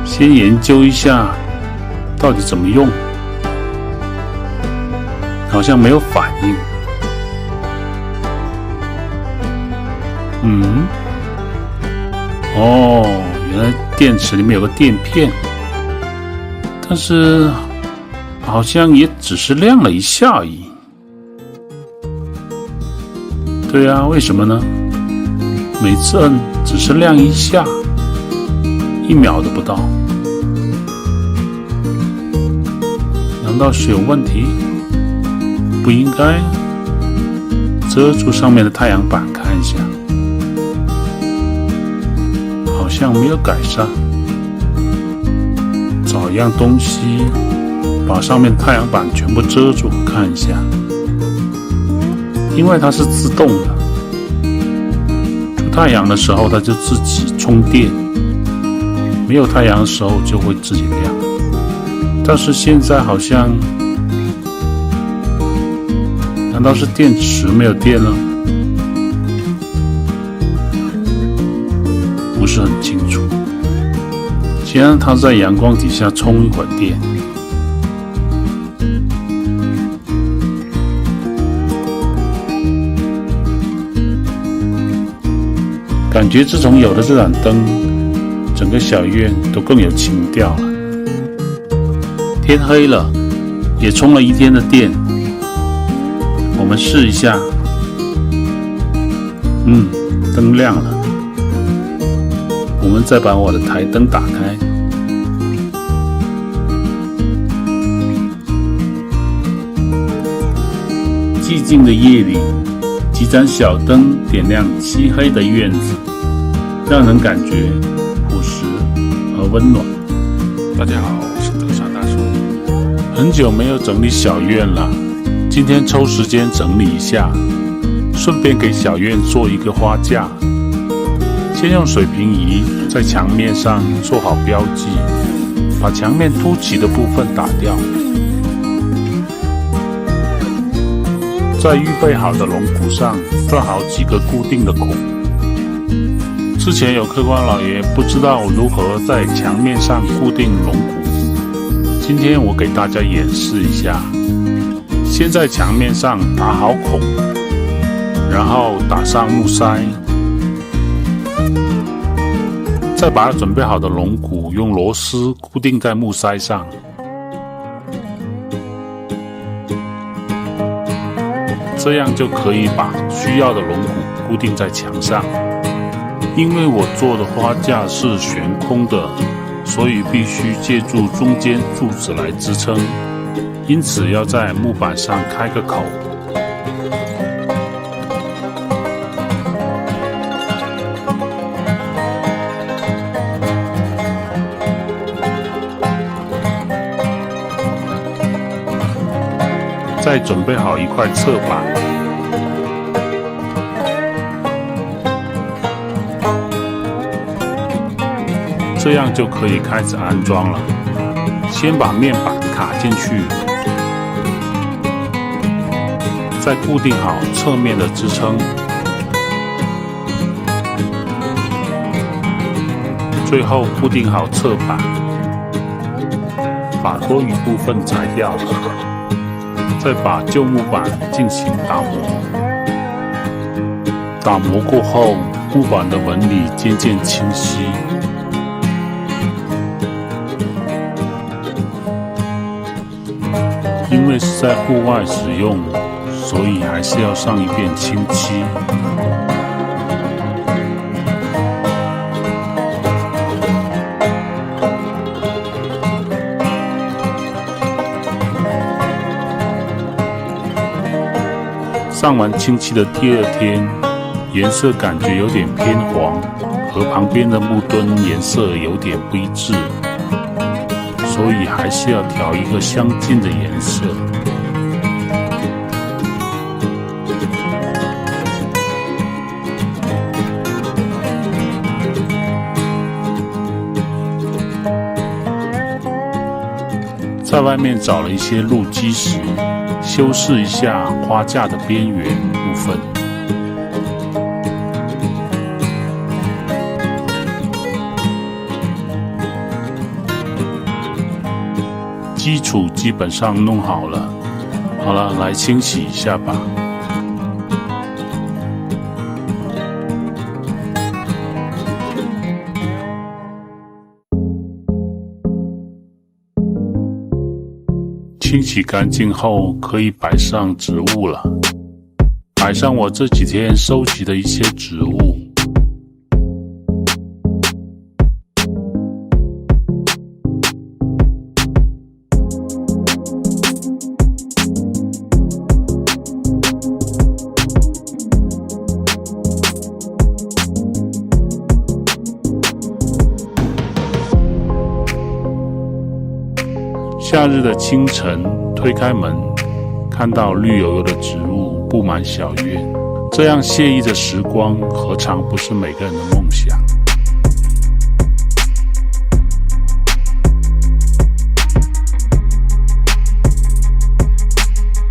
先研究一下到底怎么用，好像没有反应。原来电池里面有个电片，但是好像也只是亮了一下而已。对啊，为什么呢？每次摁只是亮一下，1秒都不到。难道是有问题？不应该。遮住上面的太阳板看一下，好像没有改善。找一样东西把上面的太阳板全部遮住看一下，因为它是自动的，出太阳的时候它就自己充电，没有太阳的时候就会自己亮。但是现在好像，难道是电池没有电了？不是很清楚。先让它在阳光底下充一会儿电。感觉自从有了这盏灯，整个小院都更有情调了。天黑了，也充了一天的电。我们试一下。灯亮了。我们再把我的台灯打开。寂静的夜里，几盏小灯点亮漆黑的院子，让人感觉朴实而温暖。大家好，我是德山大叔。很久没有整理小院了，今天抽时间整理一下，顺便给小院做一个花架。先用水平仪在墙面上做好标记，把墙面凸起的部分打掉。在预备好的龙骨上钻好几个固定的孔。之前有客官老爷不知道如何在墙面上固定龙骨，今天我给大家演示一下。先在墙面上打好孔，然后打上木塞，再把准备好的龙骨用螺丝固定在木塞上。这样就可以把需要的龙骨固定在墙上。因为我做的花架是悬空的，所以必须借助中间柱子来支撑，因此要在木板上开个口。再准备好一块侧板，这样就可以开始安装了。先把面板卡进去，再固定好侧面的支撑，最后固定好侧板，把多余部分裁掉。再把旧木板进行打磨，打磨过后，木板的纹理渐渐清晰。因为是在户外使用，所以还是要上一遍清漆。上完清漆的第二天，颜色感觉有点偏黄，和旁边的木墩颜色有点不一致，所以还是要调一个相近的颜色。在外面找了一些路基石，修饰一下花架的边缘部分。基础基本上弄好了，来清洗一下吧。清洗干净后，可以摆上植物了。摆上我这几天收集的一些植物。夏日的清晨，推开门，看到绿油油的植物布满小院，这样惬意的时光，何尝不是每个人的梦想？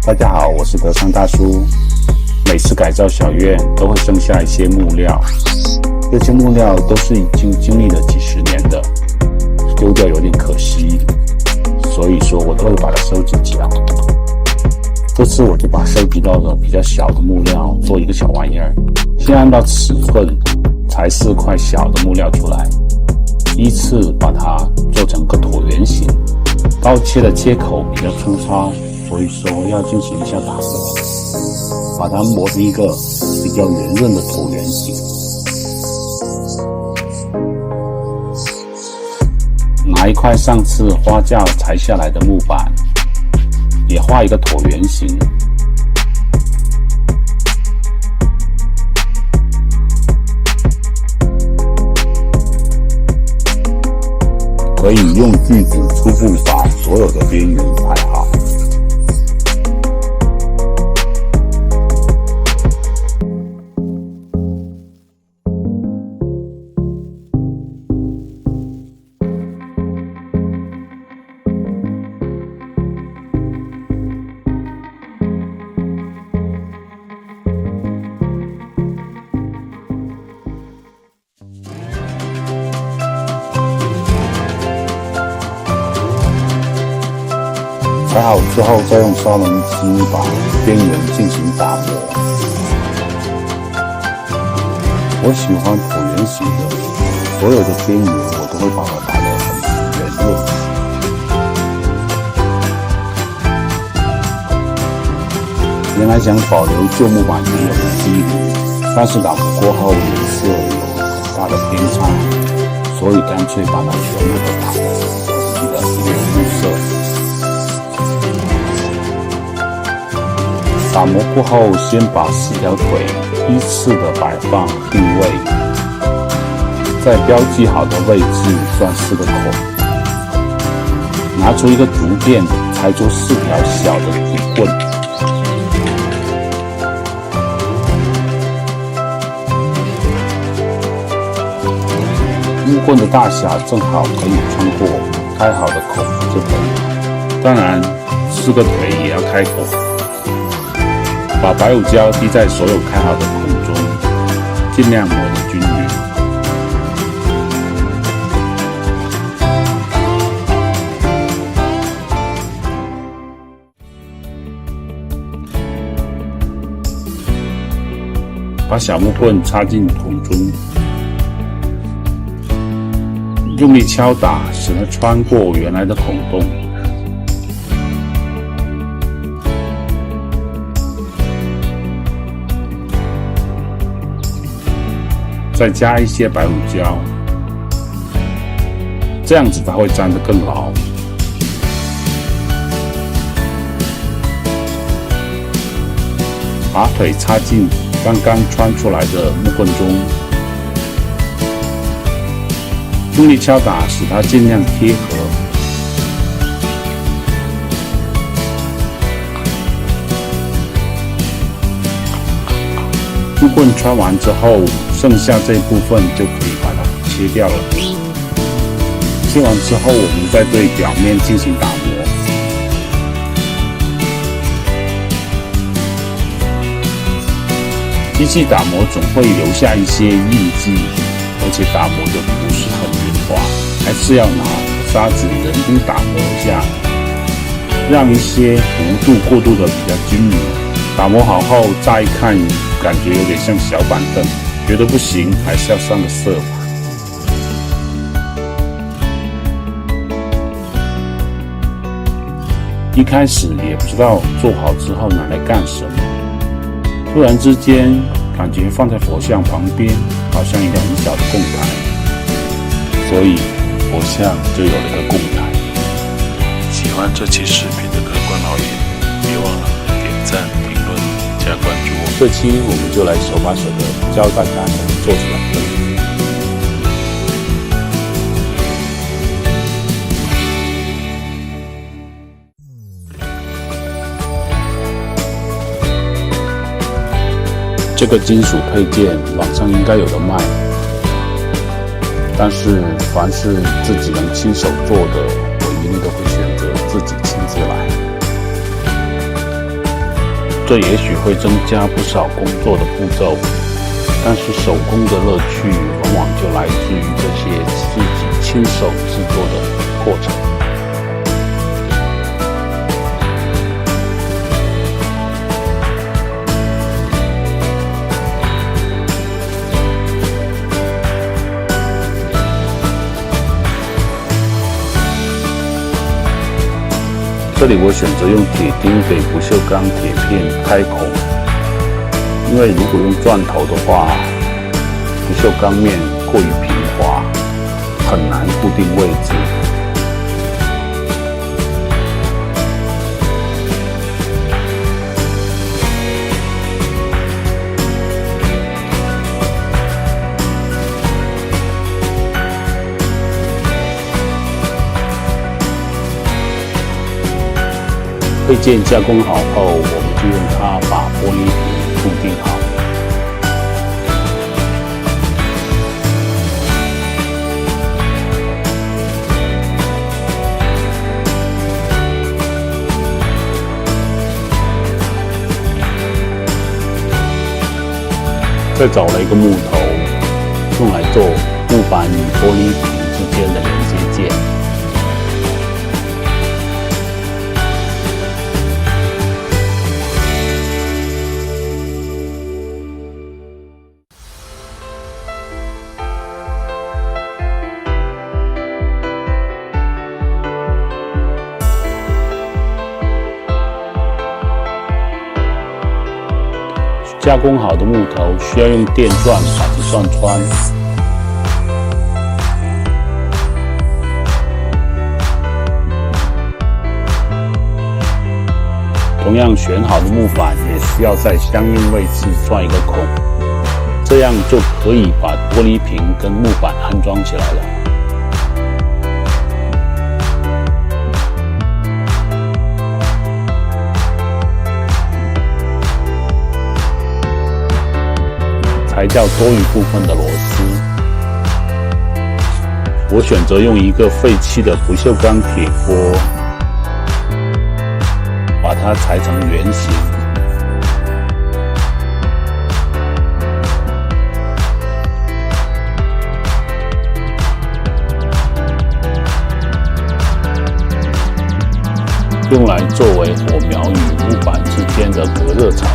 大家好，我是德昌大叔。每次改造小院都会剩下一些木料，这些木料都是已经经历了几十年的，丢掉有点可惜。所以说我都会把它收集起来。这次我就把收集到的比较小的木料做一个小玩意儿，先按照尺寸裁4块小的木料出来，依次把它做成个椭圆形。刀切的切口比较粗糙，所以说要进行一下打磨，把它磨成一个比较圆润的椭圆形。拿一块上次花架裁下来的木板，也画一个椭圆形。可以用锯子初步把所有的边缘裁好。裁好之后，再用砂轮机把边缘进行打磨。我喜欢椭圆形的，所有的边缘我都会把它打得很圆润。原来想保留旧木板原有的肌理，但是打磨过后颜色有很大的偏差，所以干脆把它全部都打磨成一个原木色。打磨过后，先把4条腿依次的摆放定位，在标记好的位置钻4个孔，拿出一个竹片，裁出4条小的竹棍，木棍的大小正好可以穿过开好的孔就可以了。当然，4个腿也要开孔。把白胡椒滴在所有开好的孔中，尽量抹得均匀。把小木棍插进孔中，用力敲打，使它穿过原来的孔洞。再加一些白胡椒，这样子它会粘得更牢。把腿插进刚刚穿出来的木棍中，用力敲打，使它尽量贴合。木棍穿完之后，剩下这部分就可以把它切掉了。切完之后，我们再对表面进行打磨。机器打磨总会留下一些印记，而且打磨的不是很圆滑，还是要拿砂纸人工打磨一下，让一些弧度过渡的比较均匀。打磨好后，乍一看感觉有点像小板凳，觉得不行，还是要上个色吧。一开始也不知道做好之后拿来干什么。突然之间，感觉放在佛像旁边，好像一个很小的供台，所以佛像就有了一个供台。喜欢这期视频的客官老爷，别忘了点赞、评论、加关注我。这期我们就来手把手的教大家怎么做这个灯。这个金属配件网上应该有的卖，但是凡是自己能亲手做的，我一定都会选择自己亲自来。这也许会增加不少工作的步骤，但是手工的乐趣往往就来自于这些自己亲手制作的过程。这里我选择用铁钉给不锈钢铁片开孔，因为如果用钻头的话，不锈钢面过于平滑，很难固定位置。配件加工好后，我们就用它把玻璃瓶固定好。再找了一个木头，用来做木板与玻璃瓶之间的连接件。加工好的木头需要用电钻把它钻穿。同样选好的木板也需要在相应位置钻一个孔，这样就可以把玻璃瓶跟木板安装起来了。裁掉多余部分的螺丝，我选择用一个废弃的不锈钢铁锅，把它裁成圆形。用来作为火苗与木板之间的隔热层。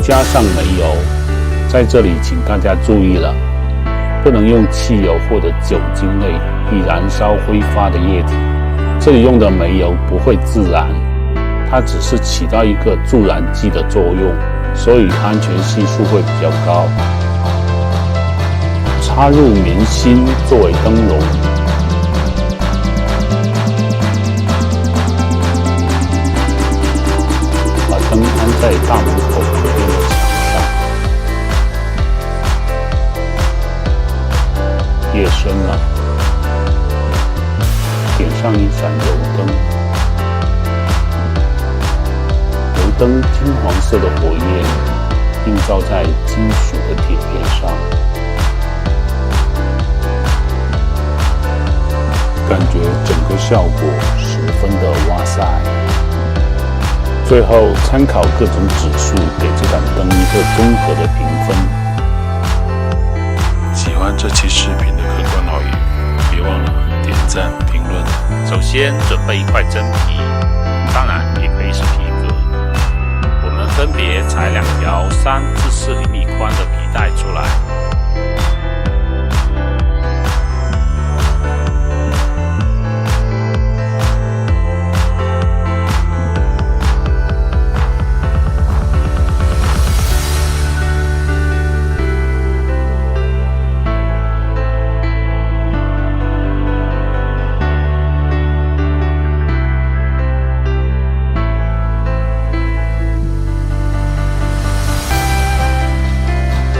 加上煤油，在这里请大家注意了，不能用汽油或者酒精类易燃烧挥发的液体。这里用的煤油不会自燃，它只是起到一个助燃剂的作用，所以安全系数会比较高。插入棉芯作为灯笼。在大门口旁边的墙上。夜深了，点上一盏油灯，油灯金黄色的火焰映照在金属的铁片上，感觉整个效果十分的哇塞。最后参考各种指数，给这盏灯一个综合的评分。喜欢这期视频的客官好友，别忘了点赞、评论。首先准备一块真皮，当然也可以是皮革。我们分别裁2条3至4厘米宽的皮带出来。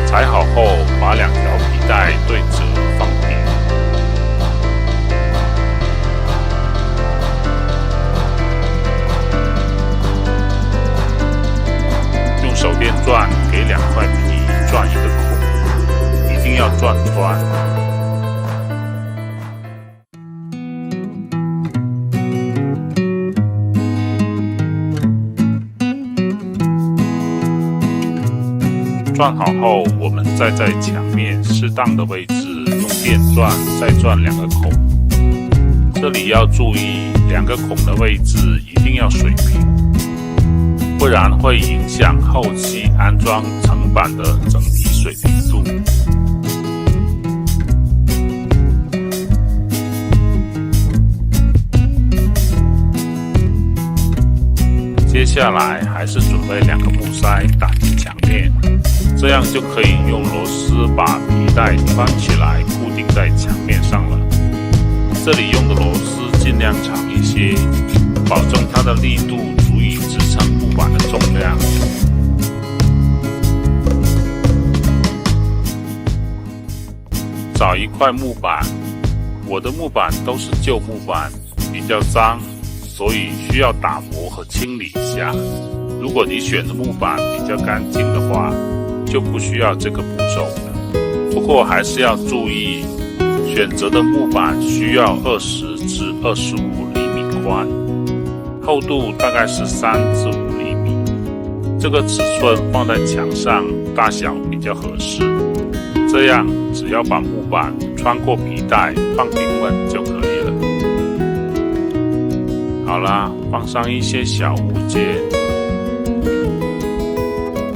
裁好后，把2条皮带对折放平，用手电钻给2块皮钻一个孔，一定要钻穿。钻好后，我们再在墙面适当的位置用电钻再钻2个孔。这里要注意，2个孔的位置一定要水平，不然会影响后期安装层板的整体水平度。接下来还是准备2个木塞打进墙面，这样就可以用螺丝把皮带穿起来固定在墙面上了。这里用的螺丝尽量长一些，保证它的力度足以支撑木板的重量。找一块木板，我的木板都是旧木板，比较脏，所以需要打磨和清理一下。如果你选的木板比较干净的话，就不需要这个步骤了。不过还是要注意，选择的木板需要20至25厘米宽，厚度大概是3至5厘米。这个尺寸放在墙上大小比较合适。这样只要把木板穿过皮带放平稳就可以了。好啦，放上一些小物件，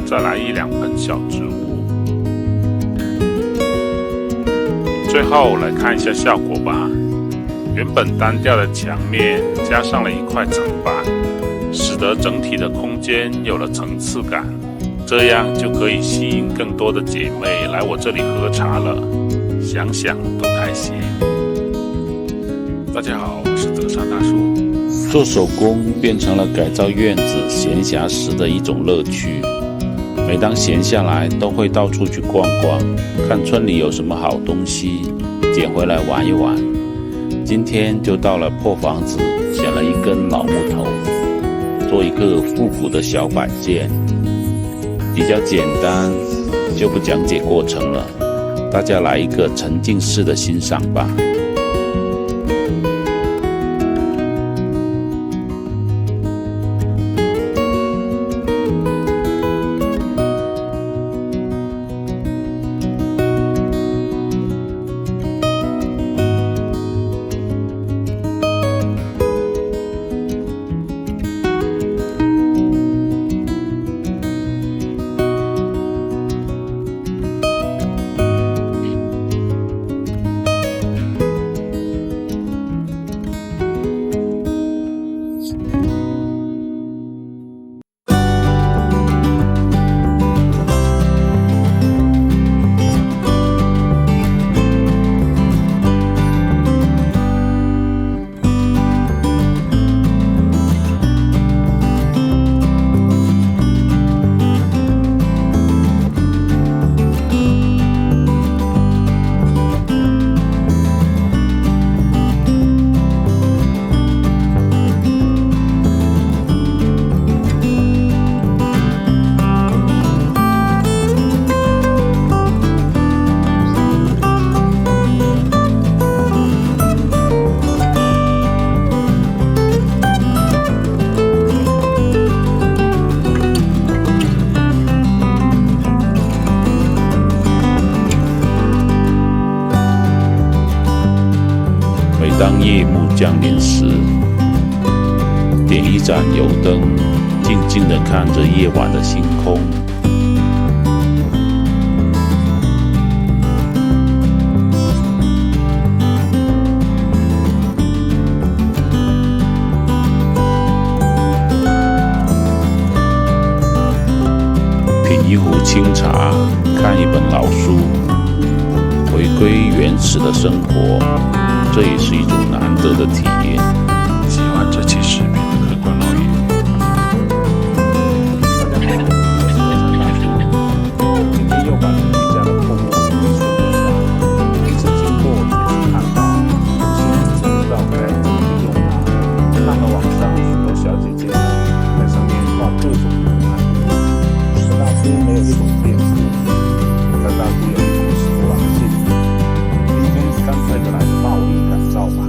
再来1-2盆小植物，最后来看一下效果吧。原本单调的墙面加上了一块层板，使得整体的空间有了层次感，这样就可以吸引更多的姐妹来我这里喝茶了，想想都开心。大家好，我是德山大叔。做手工变成了改造院子闲暇时的一种乐趣。每当闲下来，都会到处去逛逛，看村里有什么好东西，捡回来玩一玩。今天就到了破房子，捡了一根老木头，做一个复古的小摆件，比较简单，就不讲解过程了，大家来一个沉浸式的欣赏吧。降临时，点一盏油灯，静静地看着夜晚的星空。品一壶清茶，看一本老书，回归原始的生活，这也是一种难得的体验。喜欢这期视频的客官老爷。今天又把邻居家的破木给水了上，每次经过也是看到，有些人真不知道该怎么利用它。看到网上许多小姐姐在上面画各种图案，在大都没有这种天赋，在大都有一种手朗性。今天干脆的来个暴力改造吧。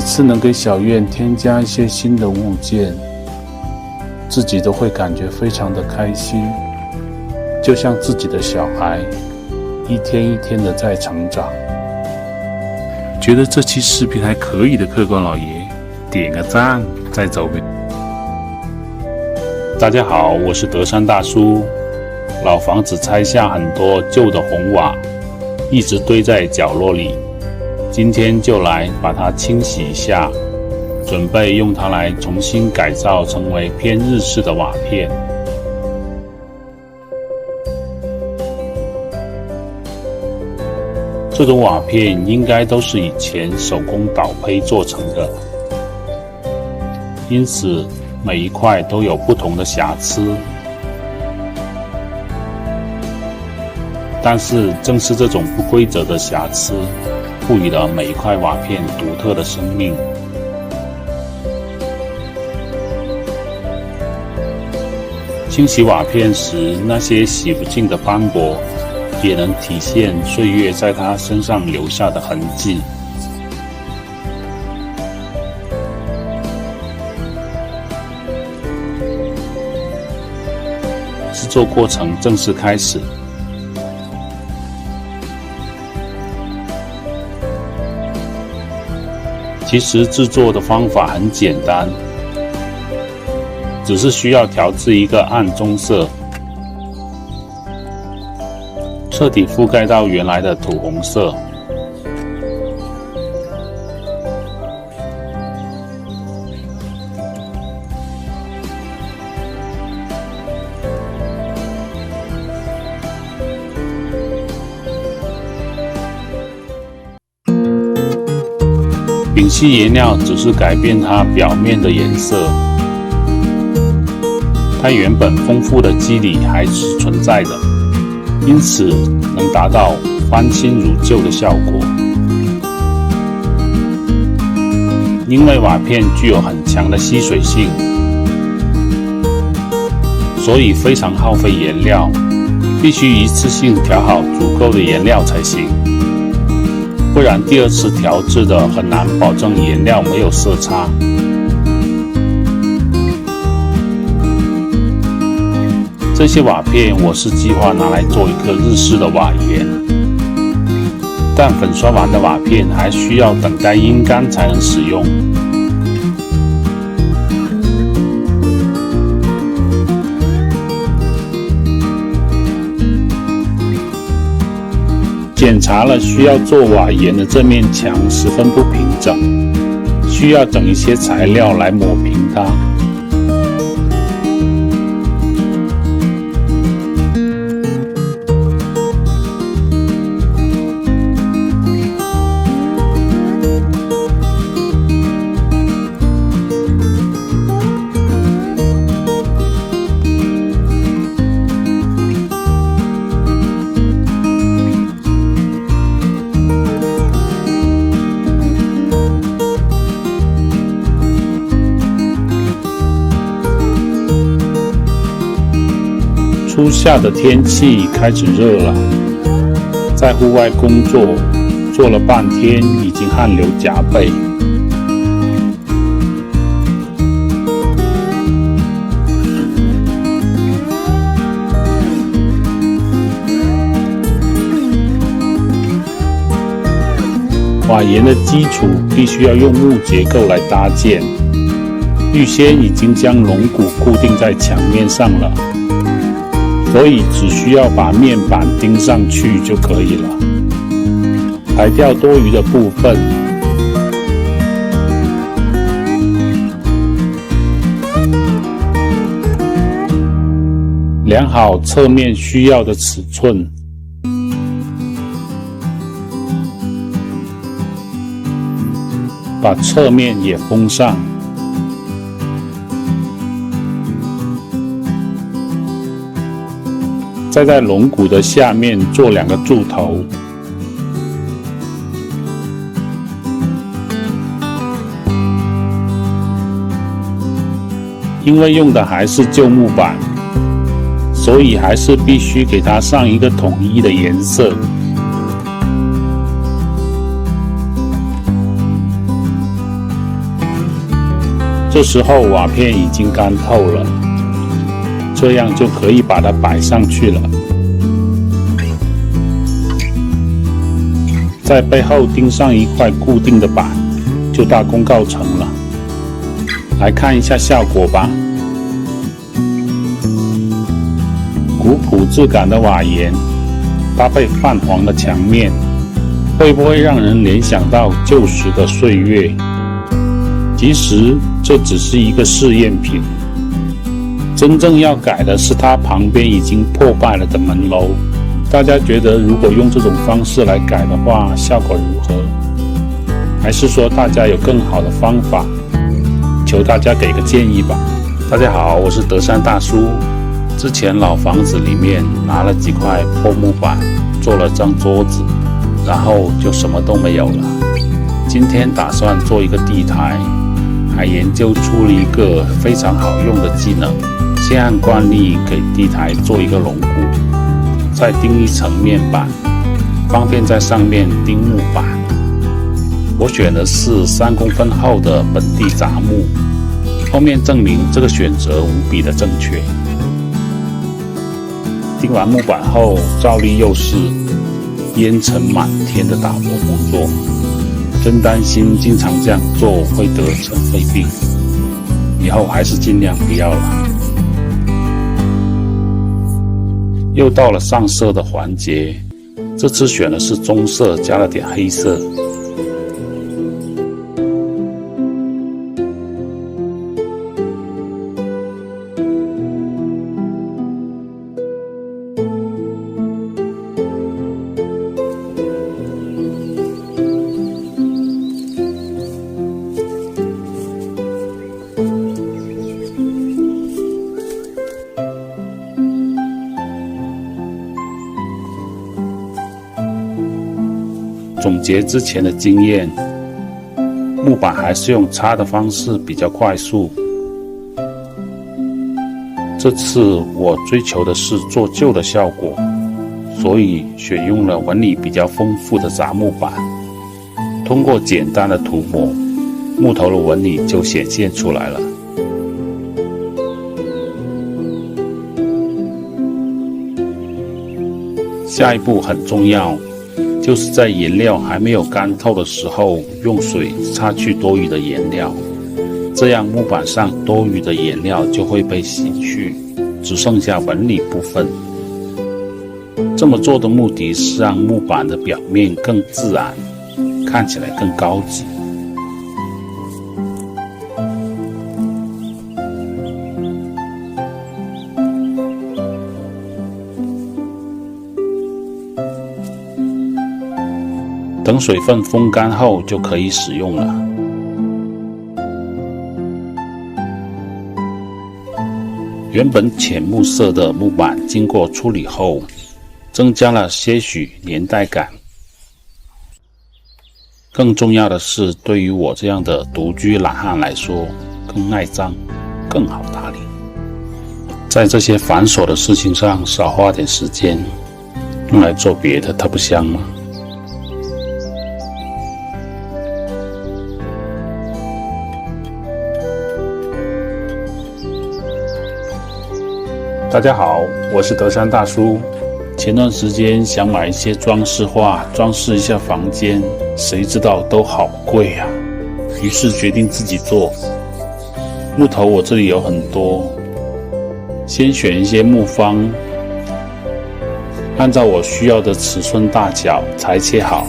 次能给小院添加一些新的物件，自己都会感觉非常的开心，就像自己的小孩一天一天的在成长。觉得这期视频还可以的客官老爷，点个赞再走呗。大家好，我是德山大叔。老房子拆下很多旧的红瓦，一直堆在角落里，今天就来把它清洗一下，准备用它来重新改造成为偏日式的瓦片。这种瓦片应该都是以前手工倒胚做成的，因此每一块都有不同的瑕疵。但是正是这种不规则的瑕疵，赋予了每一块瓦片独特的生命。清洗瓦片时，那些洗不尽的斑驳，也能体现岁月在它身上留下的痕迹。制作过程正式开始。其实制作的方法很简单，只是需要调制一个暗棕色，彻底覆盖到原来的土红色。丙烯颜料只是改变它表面的颜色，它原本丰富的肌理还是存在的，因此能达到翻新如旧的效果。因为瓦片具有很强的吸水性，所以非常耗费颜料，必须一次性调好足够的颜料才行。不然第二次调制的很难保证颜料没有色差。这些瓦片我是计划拿来做一个日式的瓦岩，但粉刷完的瓦片还需要等待阴干才能使用。检查了需要做瓦岩的这面墙十分不平整，需要整一些材料来抹平它。初夏的天气开始热了，在户外工作，做了半天，已经汗流浃背。瓦岩的基础必须要用木结构来搭建，预先已经将龙骨固定在墙面上了。所以只需要把面板钉上去就可以了，排掉多余的部分。量好侧面需要的尺寸，把侧面也封上。再在龙骨的下面做2个柱头，因为用的还是旧木板，所以还是必须给它上一个统一的颜色。这时候瓦片已经干透了，这样就可以把它摆上去了。在背后钉上一块固定的板，就大功告成了。来看一下效果吧。古朴质感的瓦檐搭配泛黄的墙面，会不会让人联想到旧时的岁月？其实这只是一个试验品，真正要改的是它旁边已经破败了的门楼。大家觉得如果用这种方式来改的话，效果如何？还是说大家有更好的方法？求大家给个建议吧。大家好，我是德山大叔。之前老房子里面拿了几块破木板做了张桌子，然后就什么都没有了。今天打算做一个地台，还研究出了一个非常好用的技能，先按惯例给地台做一个龙骨，再钉一层面板，方便在上面钉木板。我选的是3公分厚的本地杂木，后面证明这个选择无比的正确。钉完木板后，照例又是烟尘满天的打磨工作，真担心经常这样做会得尘肺病，以后还是尽量不要了。又到了上色的环节，这次选的是棕色，加了点黑色。总结之前的经验，木板还是用擦的方式比较快速。这次我追求的是做旧的效果，所以选用了纹理比较丰富的杂木板。通过简单的涂抹，木头的纹理就显现出来了。下一步很重要，就是在颜料还没有干透的时候，用水擦去多余的颜料，这样木板上多余的颜料就会被洗去，只剩下纹理部分。这么做的目的是让木板的表面更自然，看起来更高级。等水分风干后就可以使用了。原本浅木色的木板经过处理后，增加了些许年代感。更重要的是，对于我这样的独居懒汉来说，更耐脏，更好打理。在这些繁琐的事情上少花点时间，用来做别的，它不香吗？大家好，我是德山大叔。前段时间想买一些装饰画，装饰一下房间，谁知道都好贵啊，于是决定自己做。木头我这里有很多，先选一些木方，按照我需要的尺寸大小裁切好。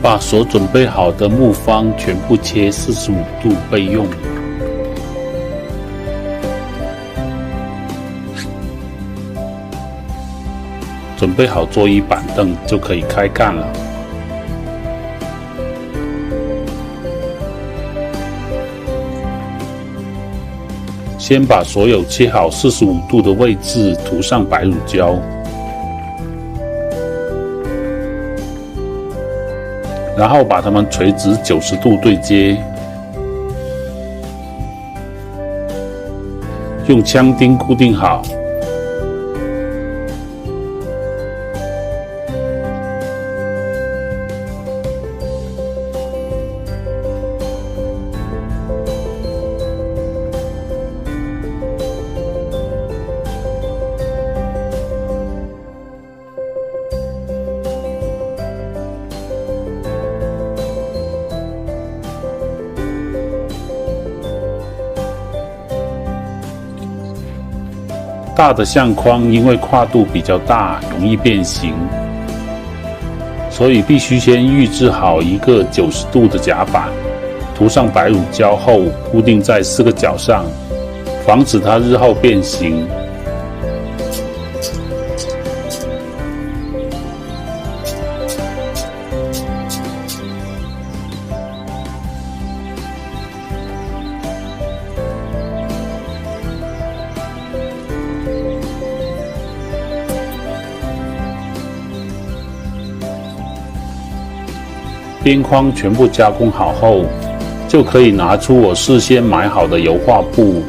把所准备好的木方全部切45度备用。准备好桌椅板凳就可以开干了。先把所有切好45度的位置涂上白乳胶。然后把它们垂直90度对接，用枪钉固定好。大的相框因为跨度比较大，容易变形，所以必须先预制好一个90度的夹板，涂上白乳胶后固定在4个角上，防止它日后变形。边框全部加工好后，就可以拿出我事先买好的油画布。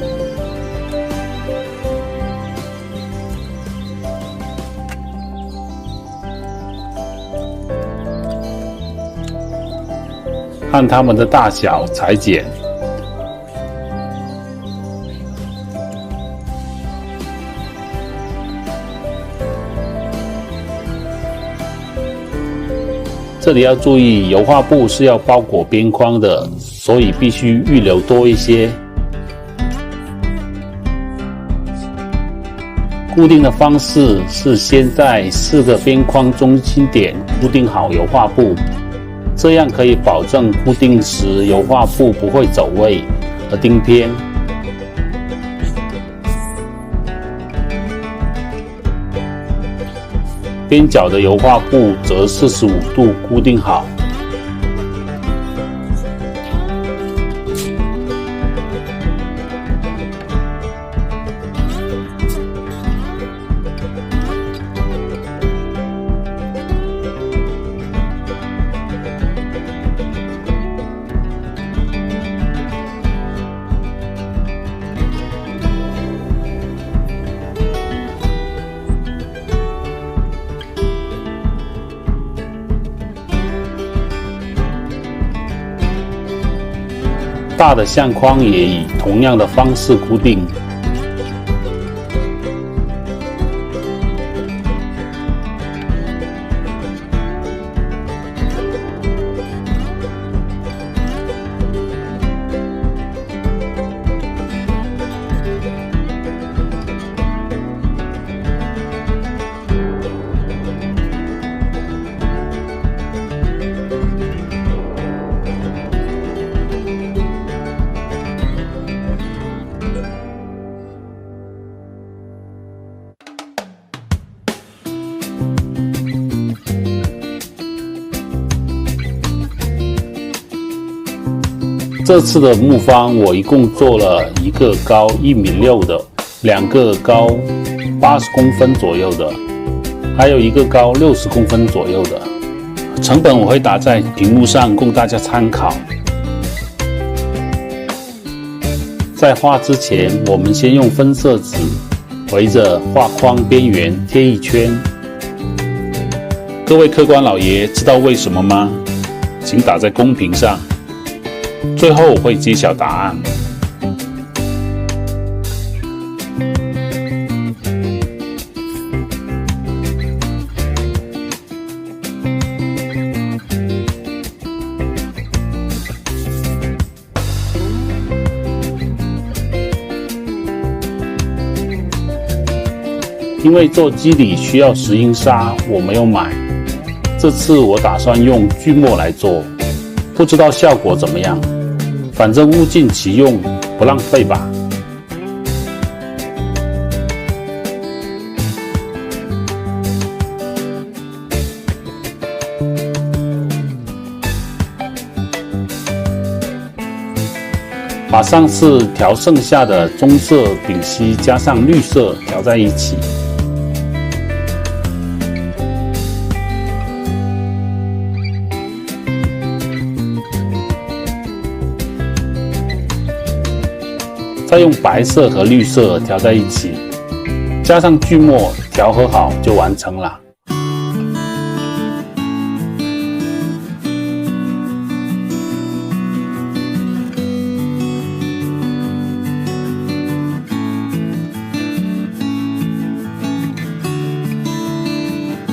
按它们的大小裁剪。这里要注意，油画布是要包裹边框的，所以必须预留多一些。固定的方式是先在4个边框中心点固定好油画布，这样可以保证固定时油画布不会走位和钉偏。边角的油画布则45度固定好。大的相框也以同样的方式固定。这次的木方我一共做了一个高1.6米的，2个高80公分左右的，还有一个高60公分左右的。成本我会打在屏幕上供大家参考。在画之前，我们先用分色纸围着画框边缘贴一圈。各位客官老爷知道为什么吗？请打在公屏上。最后我会揭晓答案。因为做基底需要石英砂，我没有买。这次我打算用锯末来做，不知道效果怎么样。反正物尽其用，不浪费吧。把上次调剩下的棕色丙烯加上绿色调在一起。再用白色和绿色调在一起，加上锯末调和好就完成了。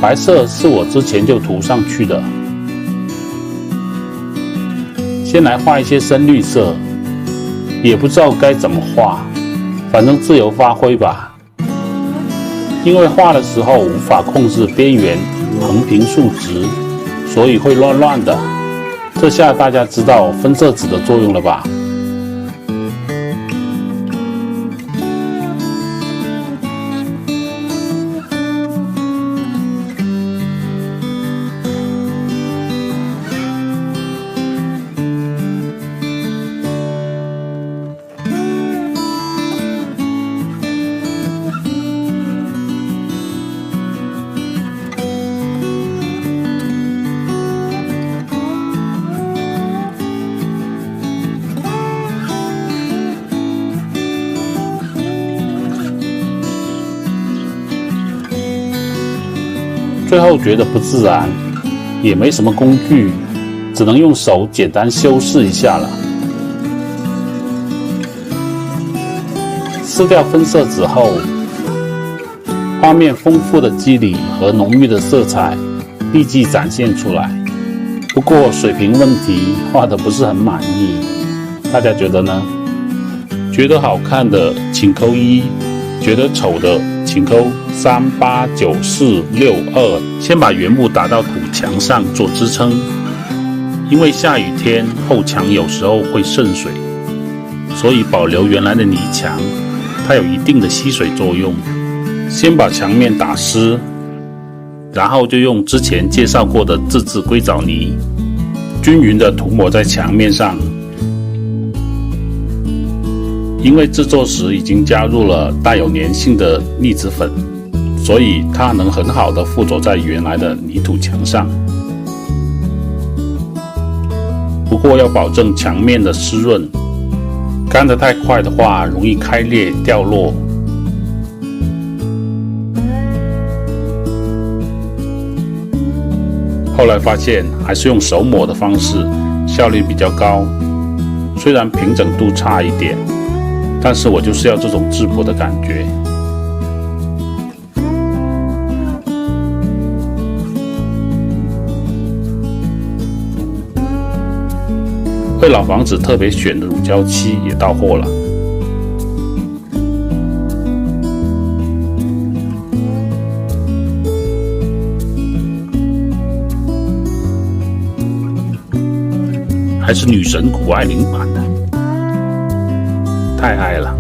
白色是我之前就涂上去的。先来画一些深绿色。也不知道该怎么画，反正自由发挥吧。因为画的时候无法控制边缘横平竖直，所以会乱乱的。这下大家知道分色纸的作用了吧？最后觉得不自然，也没什么工具，只能用手简单修饰一下了。撕掉分色纸后，画面丰富的肌理和浓郁的色彩立即展现出来。不过水平问题，画得不是很满意，大家觉得呢？觉得好看的请扣1，觉得丑的请扣3894622。先把原木打到土墙上做支撑，因为下雨天后墙有时候会渗水，所以保留原来的泥墙，它有一定的吸水作用。先把墙面打湿，然后就用之前介绍过的自制硅藻泥均匀地涂抹在墙面上。因为制作时已经加入了带有粘性的腻子粉，所以它能很好的附着在原来的泥土墙上。不过要保证墙面的湿润，干得太快的话容易开裂掉落。后来发现还是用手抹的方式效率比较高，虽然平整度差一点，但是我就是要这种质朴的感觉。为老房子特别选的乳胶漆也到货了。还是女神谷爱凌版的，太爱了！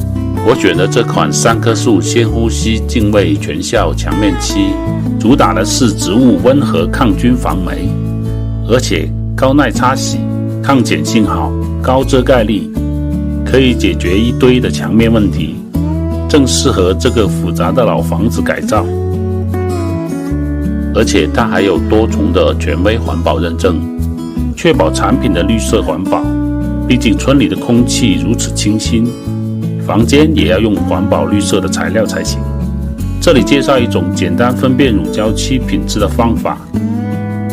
我选的这款3棵树先呼吸净味全效墙面漆，主打的是植物温和抗菌防霉，而且高耐擦洗、抗碱性好、高遮盖力，可以解决一堆的墙面问题，正适合这个复杂的老房子改造。而且它还有多重的权威环保认证，确保产品的绿色环保。毕竟村里的空气如此清新，房间也要用环保绿色的材料才行。这里介绍一种简单分辨乳胶漆品质的方法，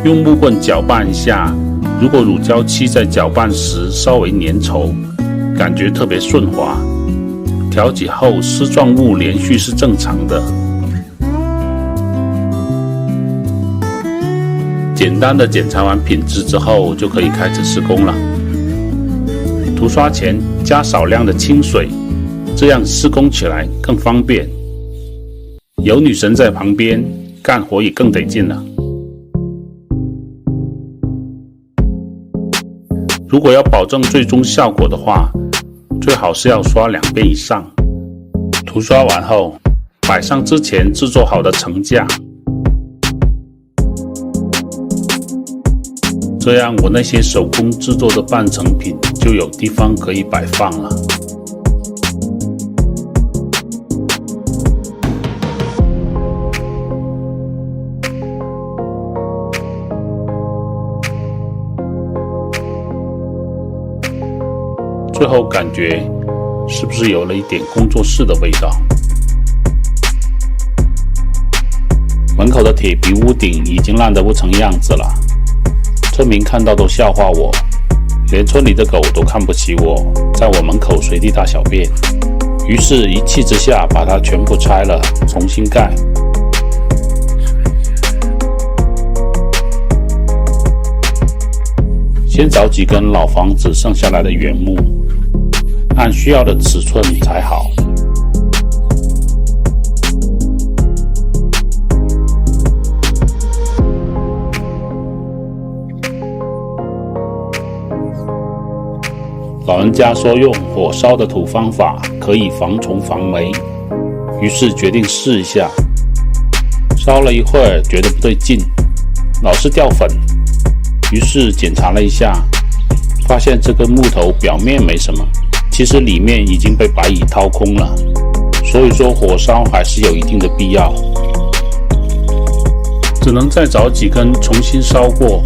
用木棍搅拌一下，如果乳胶漆在搅拌时稍微粘稠，感觉特别顺滑，调挤后丝状物连续是正常的。简单的检查完品质之后，就可以开始施工了。涂刷前加少量的清水，这样施工起来更方便。有女神在旁边，干活也更得劲了。如果要保证最终效果的话，最好是要刷2遍以上。涂刷完后，摆上之前制作好的层架，这样我那些手工制作的半成品就有地方可以摆放了。最后感觉是不是有了一点工作室的味道？门口的铁皮屋顶已经烂得不成样子了，村民看到都笑话我，连村里的狗都看不起我，在我门口随地大小便。于是一气之下把它全部拆了，重新盖。先找几根老房子剩下来的原木，按需要的尺寸裁好。老人家说用火烧的土方法可以防虫防霉，于是决定试一下。烧了一会儿，觉得不对劲，老是掉粉，于是检查了一下，发现这根木头表面没什么，其实里面已经被白蚁掏空了，所以说火烧还是有一定的必要，只能再找几根重新烧过，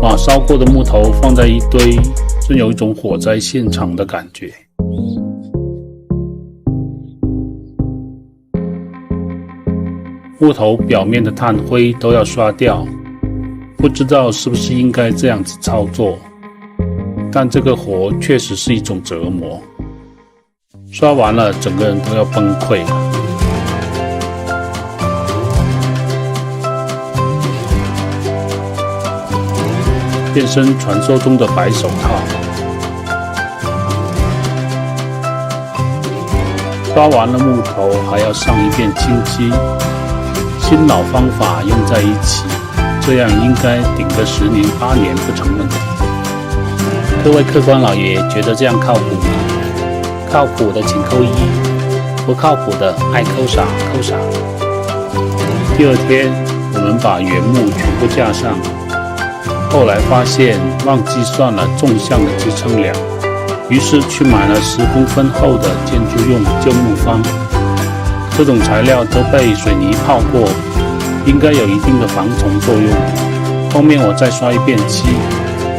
把烧过的木头放在一堆，真有一种火灾现场的感觉。木头表面的炭灰都要刷掉，不知道是不是应该这样子操作，但这个活确实是一种折磨。刷完了，整个人都要崩溃了。变身传说中的白手套。刷完了木头，还要上一遍清漆。新老方法用在一起，这样应该顶个10年8年不成问题。各位客官老爷觉得这样靠谱吗？靠谱的请扣1，不靠谱的爱扣傻扣傻。第二天，我们把原木全部架上，后来发现忘记算了纵向的支撑梁，于是去买了10公分厚的建筑用旧木方。这种材料都被水泥泡过，应该有一定的防虫作用。后面我再刷一遍漆，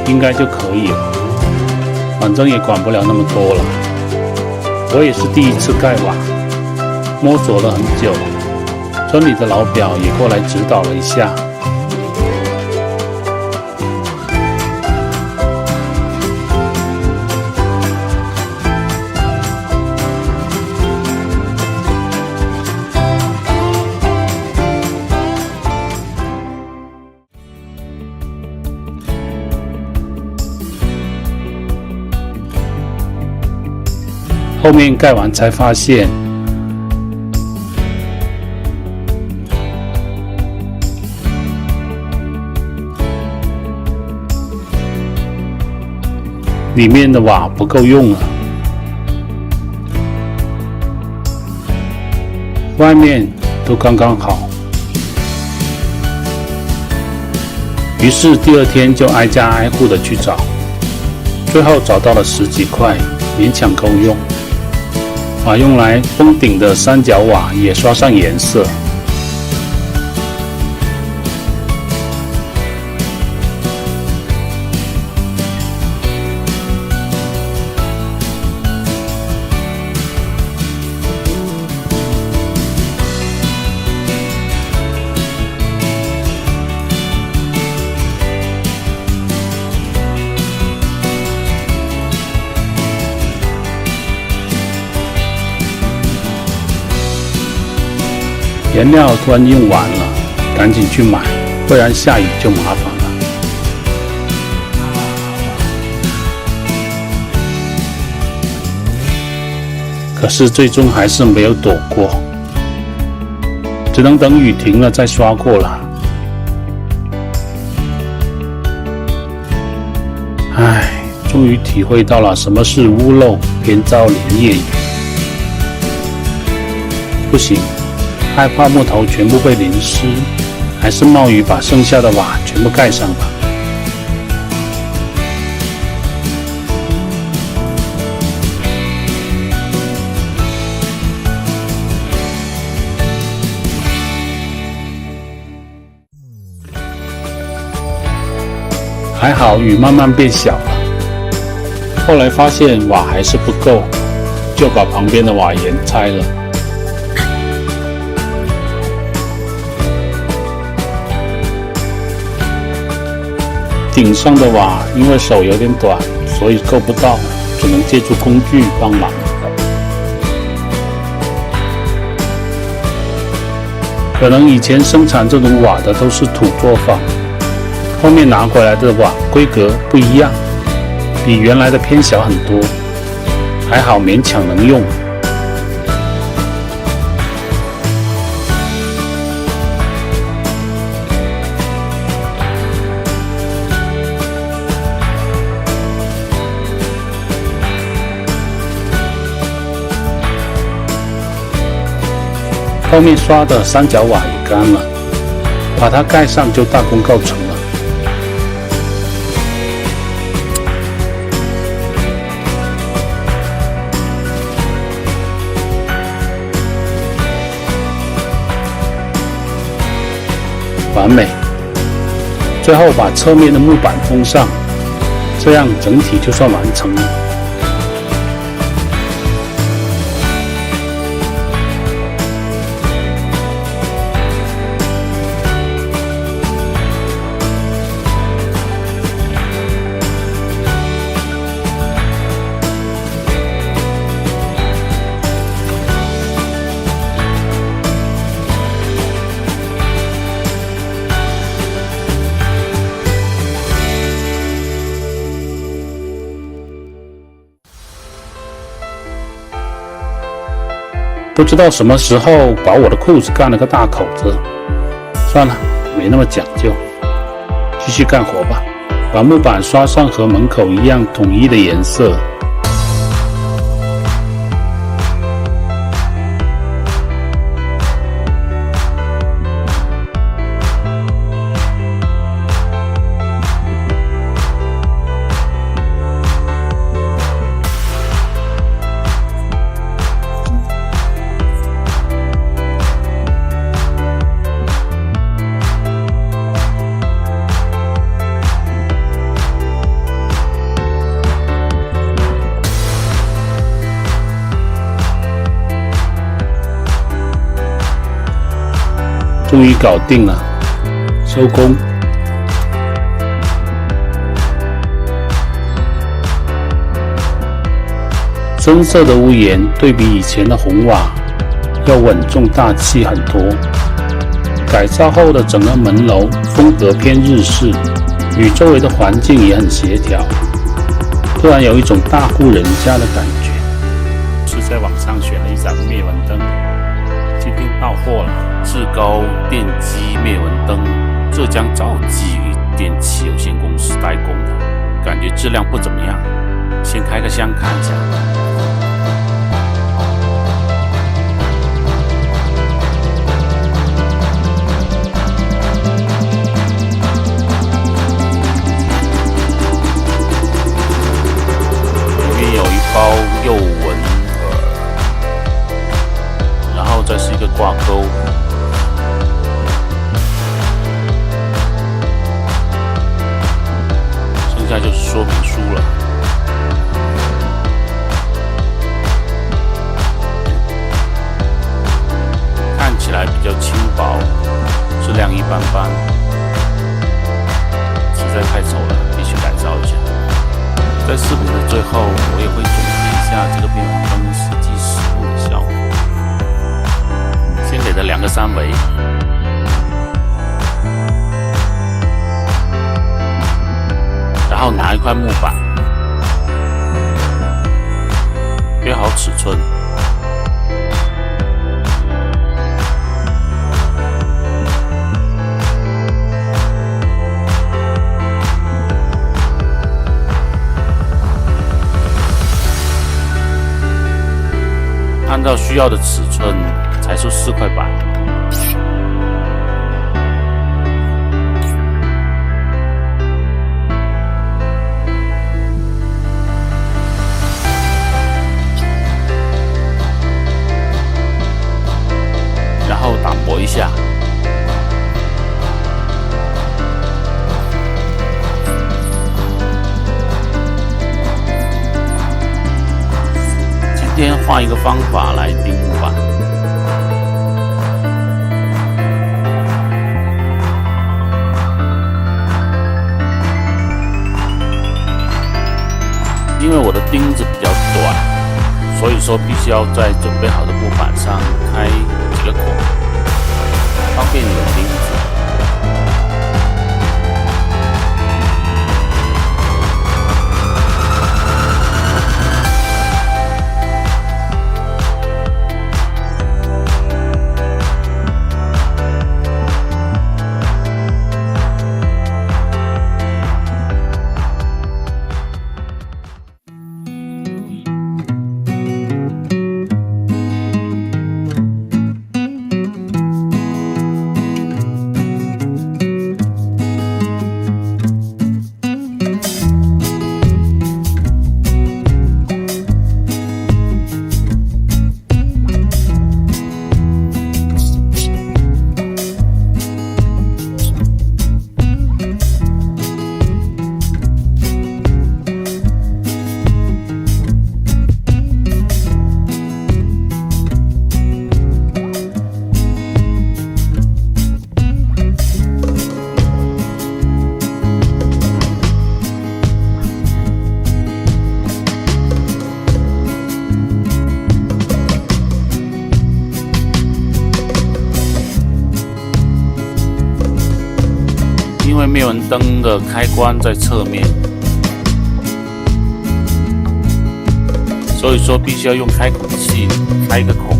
应该就可以了。反正也管不了那么多了。我也是第一次盖瓦，摸索了很久。村里的老表也过来指导了一下。后面盖完才发现，里面的瓦不够用了，外面都刚刚好。于是第二天就挨家挨户的去找，最后找到了10几块，勉强够用。把用来封顶的三角瓦也刷上颜色。颜料突然用完了，赶紧去买，不然下雨就麻烦了。可是最终还是没有躲过，只能等雨停了再刷过了。唉，终于体会到了什么是屋漏偏遭连夜雨。不行，害怕木头全部被淋湿，还是冒雨把剩下的瓦全部盖上吧。还好雨慢慢变小了，后来发现瓦还是不够，就把旁边的瓦檐拆了。顶上的瓦因为手有点短，所以够不到，只能借助工具帮忙。可能以前生产这种瓦的都是土作坊，后面拿回来的瓦规格不一样，比原来的偏小很多，还好勉强能用。后面刷的三角瓦也干了，把它盖上就大功告成了。完美。最后把侧面的木板封上，这样整体就算完成了。不知道什么时候把我的裤子干了个大口子，算了，没那么讲究，继续干活吧。把木板刷上和门口一样统一的颜色。终于搞定了，收工。深色的屋檐对比以前的红瓦要稳重大气很多。改造后的整个门楼风格偏日式，与周围的环境也很协调，突然有一种大户人家的感觉。是在网上选了一盏灭蚊灯，今天到货了。志高电机灭蚊灯，浙江兆基电器有限公司代工的，感觉质量不怎么样，先开个箱看一下。里面有一包诱蚊饵，然后这是一个挂钩。现在就是说明书了，看起来比较轻薄，质量一般般，实在太丑了，必须改造一下。在视频的最后，我也会总结一下这个灭蚊灯实际使用的效果。先给它量个3维。然后拿一块木板，约好尺寸，按照需要的尺寸裁出4块板。打磨一下，今天换一个方法来钉木板。因为我的钉子比较短，所以说必须要在准备好的木板上开几个孔。方便有钉子。灭蚊灯的开关在侧面，所以说必须要用开孔器开一个孔。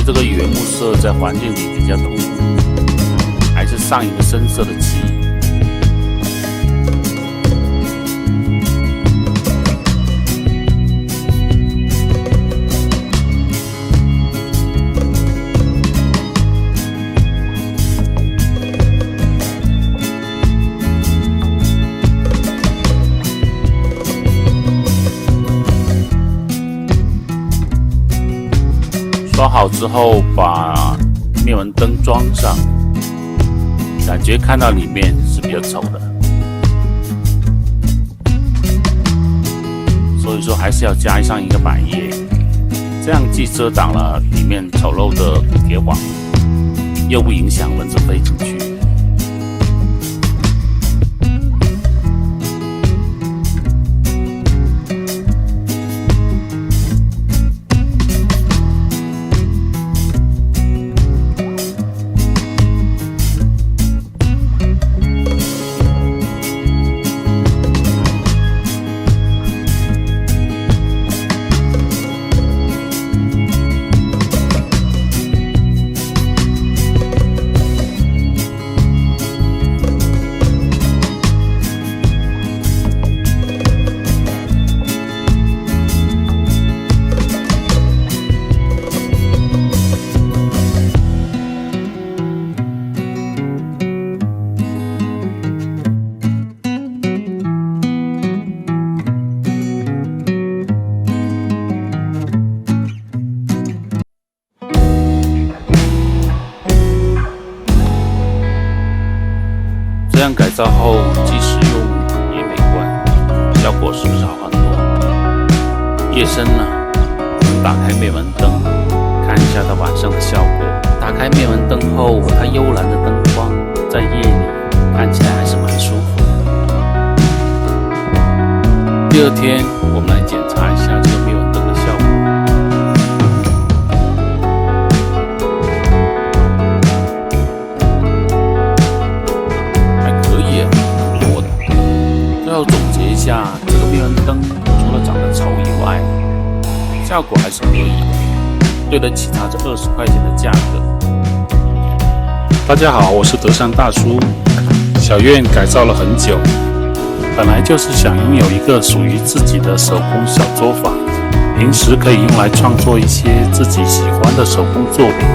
这个原木色在环境里比较突兀，还是上一个深色的漆。刷好之后，把灭蚊灯装上，感觉看到里面是比较丑的，所以说还是要加上一个百叶，这样既遮挡了里面丑陋的铁网，又不影响蚊子飞进去。这样改造后既实用也美观，效果是不是好很多？夜深了，打开灭蚊灯，看一下它晚上的效果。打开灭蚊灯后，它幽蓝的灯光在夜里看起来还是蛮舒服的。第二天，我们来检查一下这个灭蚊灯的效果。最后总结一下，这个灭蚊灯除了长得丑以外，效果还是可以的，对得起它这20块钱的价格。大家好，我是德山大叔。小院改造了很久，本来就是想拥有一个属于自己的手工小作坊，平时可以用来创作一些自己喜欢的手工作品。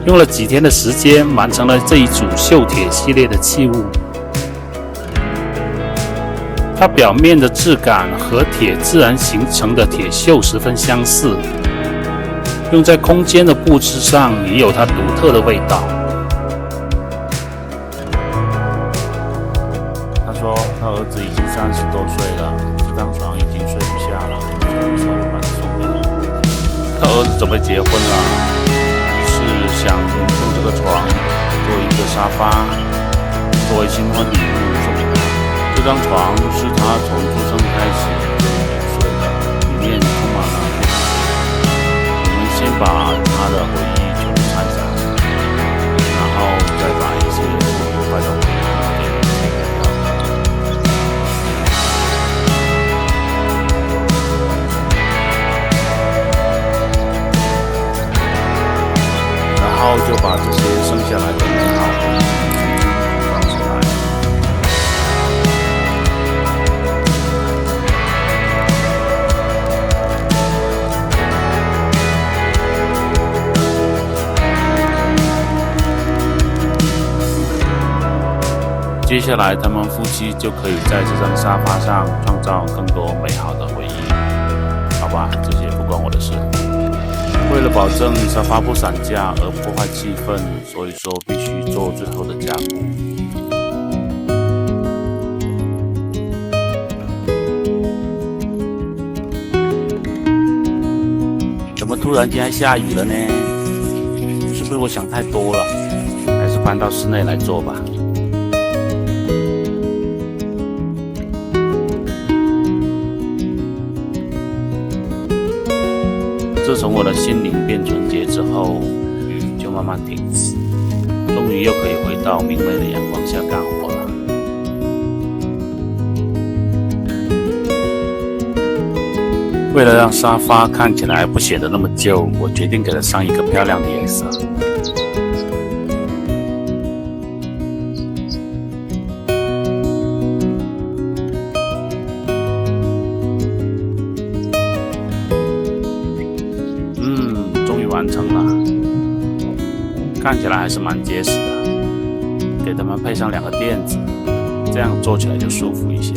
用了几天的时间完成了这一组锈铁系列的器物。它表面的质感和铁自然形成的铁锈十分相似，用在空间的布置上也有它独特的味道。他说他儿子已经30多岁了，这张床已经睡不下了，所以把它送给我。他儿子准备结婚了，于是想用这个床做一个沙发，作为新婚礼物送给他。这张床是他从出生开始就睡的，里面充满了故事。我们先把他的回忆全部拆散，然后再把一些不快的回忆给拆掉。然后就把这些剩下来的美好回忆放出来。接下来，他们夫妻就可以在这张沙发上创造更多美好的回忆。好吧，这些不关我的事。为了保证沙发不散架而破坏气氛，所以说必须做最后的加固。怎么突然间还下雨了呢？是不是我想太多了？还是搬到室内来做吧。自从我的心灵变纯洁之后，雨就慢慢停止，终于又可以回到明媚的阳光下干活了。为了让沙发看起来不显得那么旧，我决定给它上一个漂亮的颜色。完成了，看起来还是蛮结实的。给它们配上2个垫子，这样坐起来就舒服一些。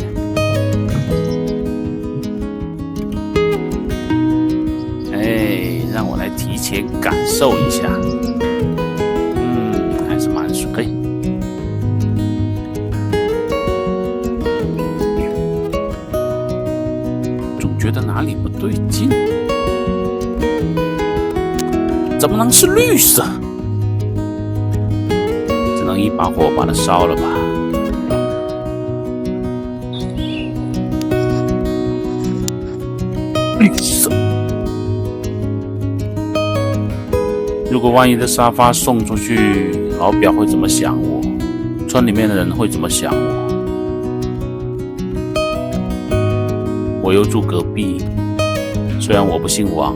让我来提前感受一下。还是蛮舒服。总觉得哪里不对劲。怎么能是绿色？只能一把火把它烧了吧。绿色。如果万一这沙发送出去，老表会怎么想我？村里面的人会怎么想我？我又住隔壁，虽然我不姓王。